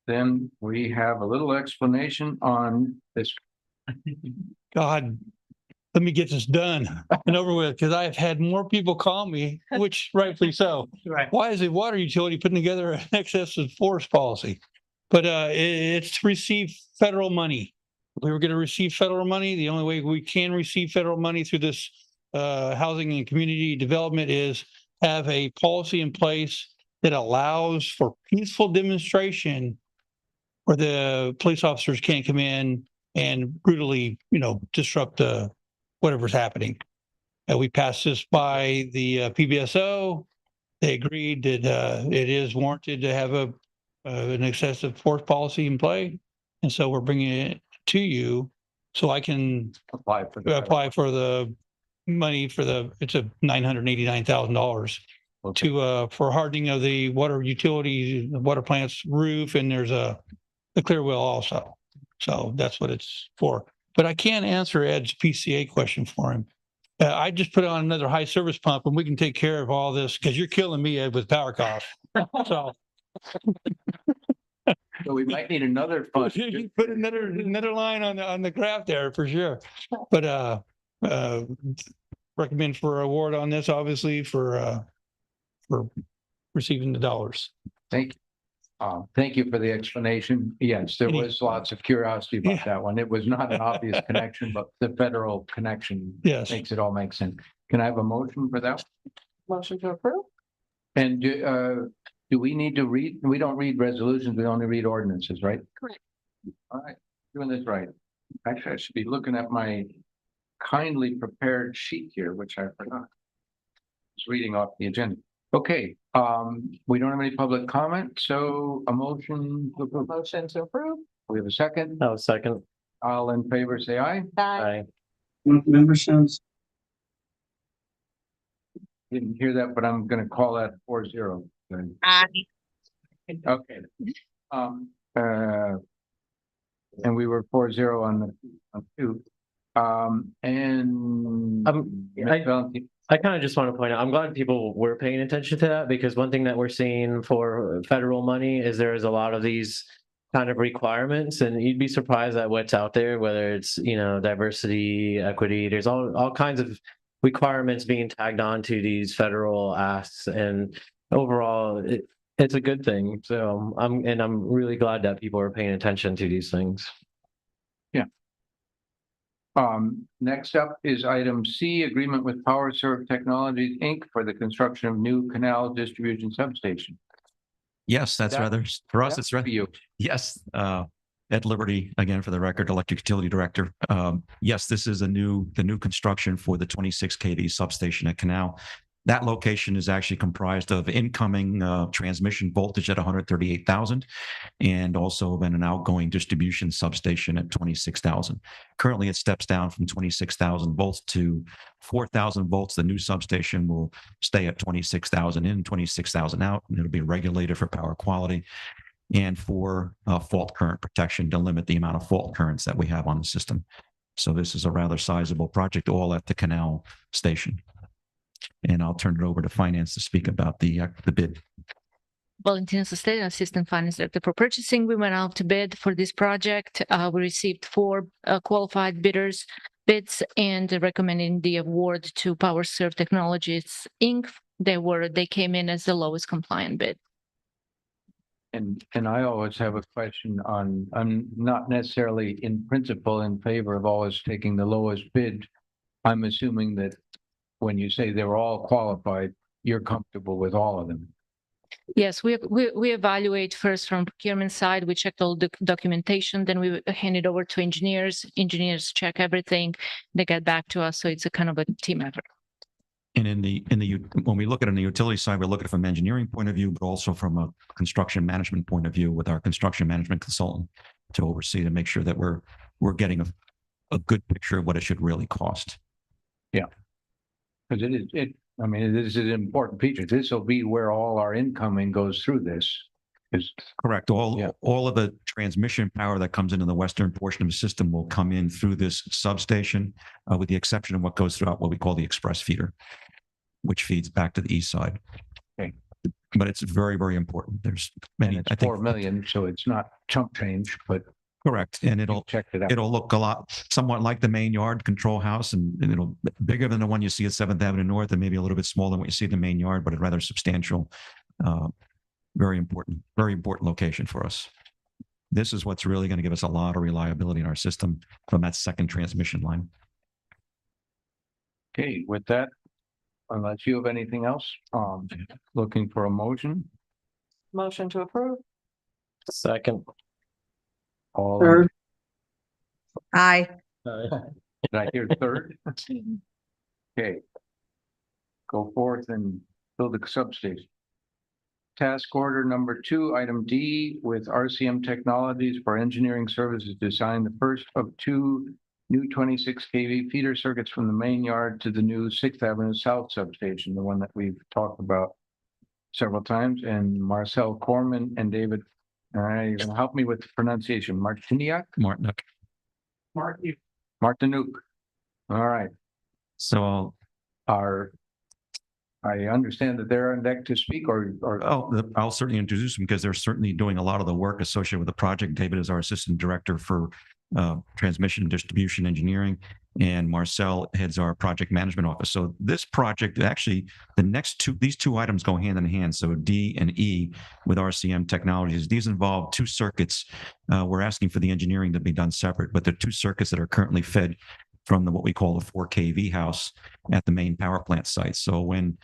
Then we have a little explanation on this. God, let me get this done and over with, because I've had more people call me, which rightfully so. Right. Why is a water utility putting together an excessive force policy? But it's to receive federal money. If we were going to receive federal money, the only way we can receive federal money through this housing and community development is have a policy in place that allows for peaceful demonstration where the police officers can't come in and brutally, disrupt whatever's happening. We passed this by the PBSO. They agreed that it is warranted to have an excessive force policy in play. And so we're bringing it to you so I can Apply for the money it's a $989,000 for hardening of the water utility, the water plant's roof, and there's the clear well also. So that's what it's for. But I can't answer Ed's PCA question for him. I just put on another high service pump and we can take care of all this because you're killing me, Ed, with power cost. So So we might need another fund. you put another line on the graph there for sure. But recommend for award on this, obviously, for receiving the dollars. Thank you. Thank you for the explanation. Yes, there was lots of curiosity about that one. It was not an obvious connection, but the federal connection makes it all make sense. Can I have a motion for that? Motion to approve? And do we need to read? We don't read resolutions. We only read ordinances, right? Correct. All right, doing this right. Actually, I should be looking at my kindly prepared sheet here, which I forgot. Just reading off the agenda. Okay, we don't have any public comment, so a motion to approve. Motion to approve? We have a second. Oh, second. All in favor, say aye. Aye. Memberships. Didn't hear that, but I'm gonna call that 4-0. Okay. And we were 4-0 on 2. I kind of just want to point out, I'm glad people were paying attention to that, because one thing that we're seeing for federal money is there is a lot of these kind of requirements, and you'd be surprised at what's out there, whether it's, diversity, equity, there's all kinds of requirements being tagged on to these federal asks, and overall it's a good thing. So I'm really glad that people are paying attention to these things. Next up is item C, agreement with PowerServe Technologies, Inc. for the construction of new canal distribution substation. Yes, that's That- rather, for us, it's For rather, you. yes. Ed Liberty, again, for the record, Electric Utility Director. Yes, this is the new construction for the 26 kV substation at Canal. That location is actually comprised of incoming transmission voltage at 138,000 and also of an outgoing distribution substation at 26,000. Currently, it steps down from 26,000 volts to 4,000 volts. The new substation will stay at 26,000 in, 26,000 out, and it'll be regulated for power quality and for fault current protection to limit the amount of fault currents that we have on the system. So this is a rather sizable project, all at the Canal station. And I'll turn it over to finance to speak about the bid. Valentina Sesteda, Assistant Finance Director for Purchasing. We went out to bid for this project. We received 4 qualified bids and recommending the award to PowerServe Technologies, Inc. They came in as the lowest compliant bid. And I always have a question on, I'm not necessarily in principle in favor of always taking the lowest bid. I'm assuming that when you say they're all qualified, you're comfortable with all of them. Yes, we evaluate first from procurement side. We checked all the documentation, then we hand it over to engineers. Engineers check everything. They get back to us. So it's a kind of a team effort. And when we look at it on the utility side, we're looking from an engineering point of view, but also from a construction management point of view with our construction management consultant to oversee to make sure that we're getting a good picture of what it should really cost. Because I mean, this is an important feature. This will be where all our incoming goes through this. Is Correct. All of the transmission power that comes into the western portion of the system will come in through this substation, with the exception of what goes throughout what we call the express feeder, which feeds back to the east side. Okay. But it's very, very important. There's and many, it's I think, 4 million, so it's not chump change, but correct. And you checked it out. it'll look a lot, somewhat like the main yard control house, and it'll be bigger than the one you see at 7th Avenue North, and maybe a little bit smaller than what you see at the main yard, but a rather substantial, very important location for us. This is what's really going to give us a lot of reliability in our system from that second transmission line. Okay, with that, unless you have anything else, looking for a motion. Motion to approve. Second. All, Third. Aye. did I hear third? Okay. Go forth and build a substation. Task order number 2, item D, with RCM Technologies for engineering services to design the first of 2 new 26 kV feeder circuits from the main yard to the new 6th Avenue South substation, the one that we've talked about several times, and Marcel Corman and David, help me with the pronunciation, Martiniak? Martinuk. Martinuk. All right. So I understand that they're on deck to speak, or I'll certainly introduce them because they're certainly doing a lot of the work associated with the project. David is our assistant director for transmission and distribution engineering, and Marcel heads our project management office. So this project, actually, these two items go hand in hand. So D and E with RCM Technologies. These involve 2 circuits. We're asking for the engineering to be done separate, but they're 2 circuits that are currently fed from what we call the 4 kV house at the main power plant site. So when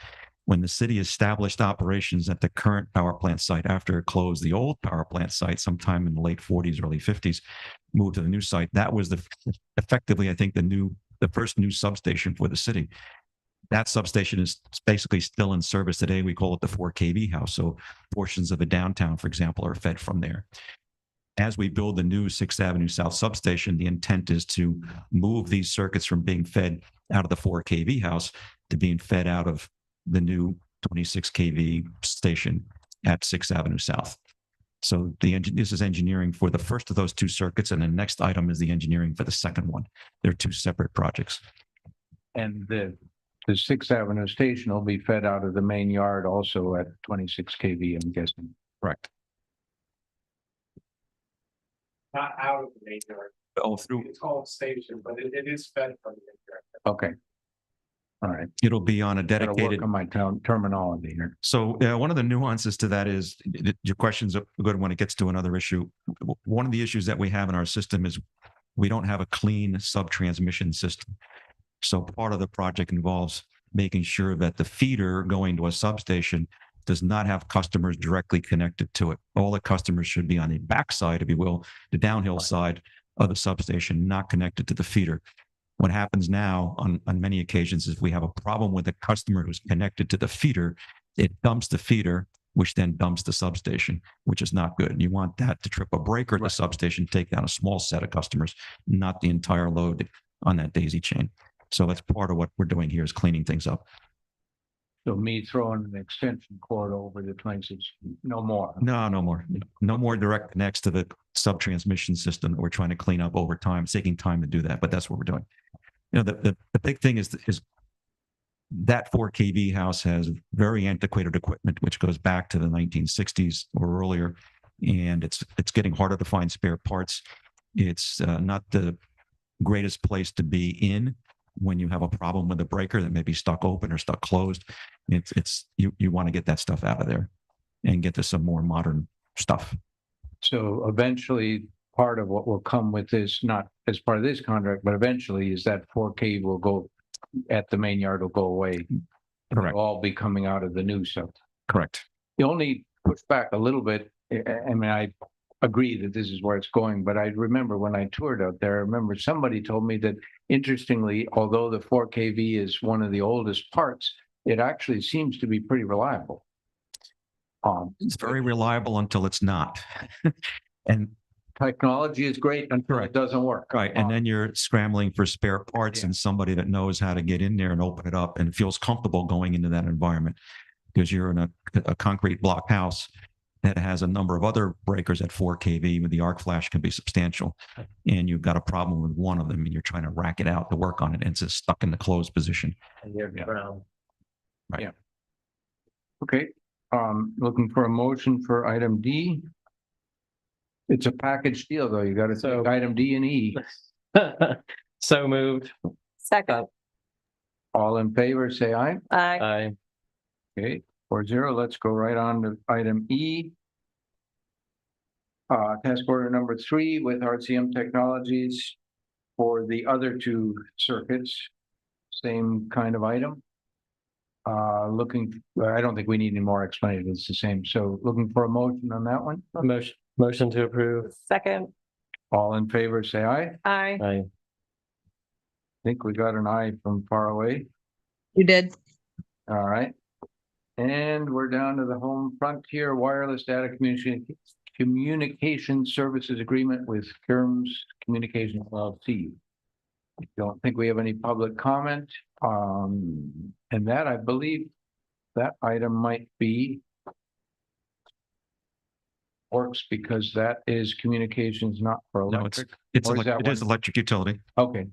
the city established operations at the current power plant site after it closed the old power plant site sometime in the late 40s, early 50s, moved to the new site, that was effectively, I think, the first new substation for the city. That substation is basically still in service today. We call it the 4 kV house. So portions of the downtown, for example, are fed from there. As we build the new 6th Avenue South substation, the intent is to move these circuits from being fed out of the 4 kV house to being fed out of the new 26 kV station at 6th Avenue South. So this is engineering for the first of those 2 circuits, and the next item is the engineering for the second one. They're 2 separate projects. and the 6th Avenue station will be fed out of the main yard also at 26 kV, I'm guessing. Correct. Not out of the main yard. Oh, through. It's called station, but it is fed from the main yard. Okay. All right. It'll be on a Gotta work dedicated. on my terminology here. So one of the nuances to that is your question's good when it gets to another issue. One of the issues that we have in our system is we don't have a clean sub-transmission system. So part of the project involves making sure that the feeder going to a substation does not have customers directly connected to it. All the customers should be on the backside, if you will, the downhill side of the substation, not connected to the feeder. What happens now on many occasions is we have a problem with a customer who's connected to the feeder. It dumps the feeder, which then dumps the substation, which is not good. You want that to trip a breaker at the substation, take down a small set of customers, not the entire load on that daisy chain. So that's part of what we're doing here is cleaning things up. So me throwing an extension cord over the 26, no more. No, no more. No more direct connects to the sub-transmission system that we're trying to clean up over time. It's taking time to do that, but that's what we're doing. You know, the big thing is that 4 kV house has very antiquated equipment, which goes back to the 1960s or earlier, and it's getting harder to find spare parts. It's not the greatest place to be in when you have a problem with a breaker that may be stuck open or stuck closed. You want to get that stuff out of there and get to some more modern stuff. So eventually, part of what will come with this, not as part of this contract, but eventually is that 4K will go at the main yard will go away. Correct. It'll all be coming out of the new stuff. Correct. The only push back a little bit, I mean, I agree that this is where it's going, but I remember when I toured out there, I remember somebody told me that interestingly, although the 4KV is one of the oldest parts, it actually seems to be pretty reliable. It's very reliable until it's not. And Technology is great until it doesn't work. right, and then you're scrambling for spare parts Yeah. and somebody that knows how to get in there and open it up and feels comfortable going into that environment. Because you're in a concrete block house that has a number of other breakers at 4 kV, but the arc flash can be substantial. And you've got a problem with one of them and you're trying to rack it out to work on it and it's just stuck in the closed position. Yeah. Okay, looking for a motion for item D. It's a package deal, though. You got to So- take item D and E. So moved. Second. All in favor, say aye. Aye. Aye. Okay, 4-0. Let's go right on to item E. Task order number 3 with RCM Technologies for the other two circuits. Same kind of item. I don't think we need any more explanation. It's the same. So looking for a motion on that one. Motion to approve. Second. All in favor, say aye. Aye. Aye. Think we got an aye from far away. You did. All right. And we're down to the home frontier wireless data communication services agreement with Kerms Communications LLC. I don't think we have any public comment. And that, I believe, that item might be works because that is communications, not for No, electric. It's Or is that it is one- electric utility. Okay,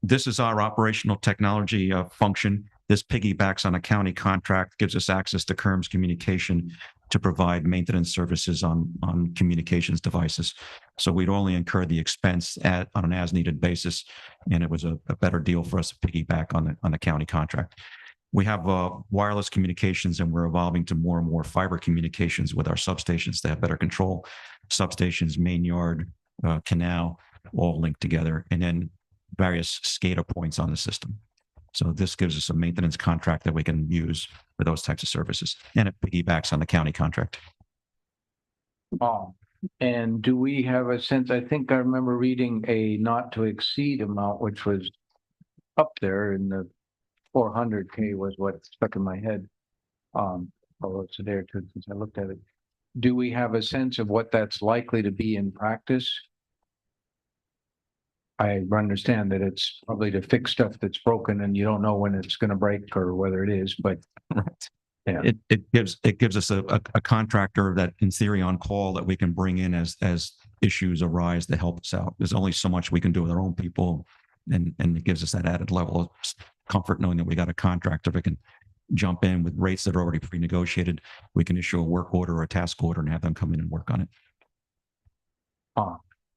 This is our operational technology function. This piggybacks on a county contract, gives us access to Kerms Communication to provide maintenance services on communications devices. So we'd only incur the expense on an as-needed basis, and it was a better deal for us to piggyback on the county contract. We have wireless communications, and we're evolving to more and more fiber communications with our substations to have better control. Substations, main yard, canal, all linked together, and then various SCADA points on the system. So this gives us a maintenance contract that we can use for those types of services, and it piggybacks on the county contract. and do we have a sense, I think I remember reading a not to exceed amount, which was up there in the 400K was what stuck in my head. Although it's a day or two since I looked at it. Do we have a sense of what that's likely to be in practice? I understand that it's probably to fix stuff that's broken and you don't know when it's going to break or whether it is, but Right. Yeah. It gives us a contractor that in theory on call that we can bring in as issues arise to help us out. There's only so much we can do with our own people. And it gives us that added level of comfort knowing that we got a contractor that can jump in with rates that are already pre-negotiated. We can issue a work order or a task order and have them come in and work on it.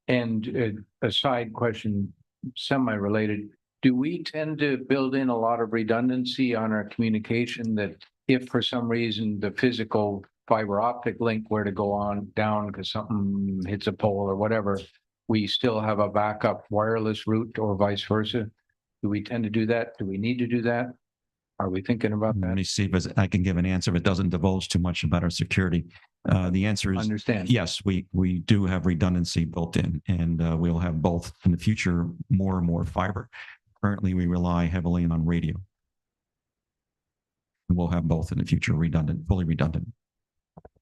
And a side question, semi-related, do we tend to build in a lot of redundancy on our communication that if for some reason the physical fiber optic link were to go on down because something hits a pole or whatever, we still have a backup wireless route or vice versa? Do we tend to do that? Do we need to do that? Are we thinking about Let that? me see if I can give an answer if it doesn't divulge too much about our security. The answer is Understand? yes, we do have redundancy built in, and we'll have both in the future, more and more fiber. Currently, we rely heavily on radio. And we'll have both in the future, redundant, fully redundant.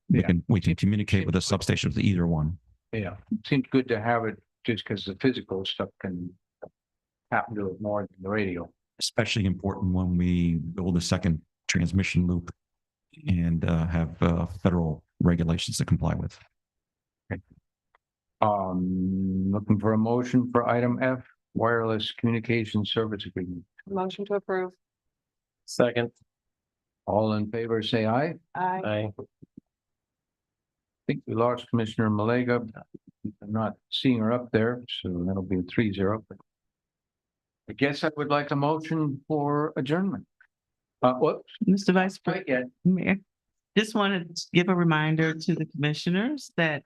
Yeah. We can communicate with the substation with either one. Yeah, seems good to have it just because the physical stuff can happen to it more than the radio. Especially important when we build a second transmission loop and have federal regulations to comply with. Looking for a motion for item F, wireless communication service agreement. Motion to approve. Second. All in favor, say aye. Aye. Aye. I think we lost Commissioner Malega. I'm not seeing her up there, so that'll be a 3-0. I guess I would like a motion for adjournment. Whoops, Mr. Vice right President, yet. Mayor, Just wanted to give a reminder to the commissioners that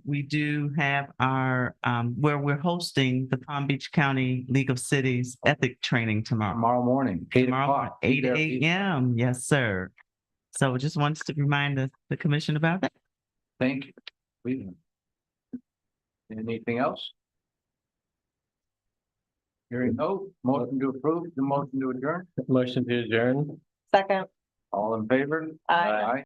we do have our where we're hosting the Palm Beach County League of Cities Ethic Training tomorrow. Tomorrow morning, 8 Tomorrow, o'clock. 8 a.m. Yes, sir. So just wanted to remind the commission about that. Thank you. Please. Anything else? Hearing no, motion to approve, the motion to adjourn, Motion to adjourn. Second. all in favor? Aye.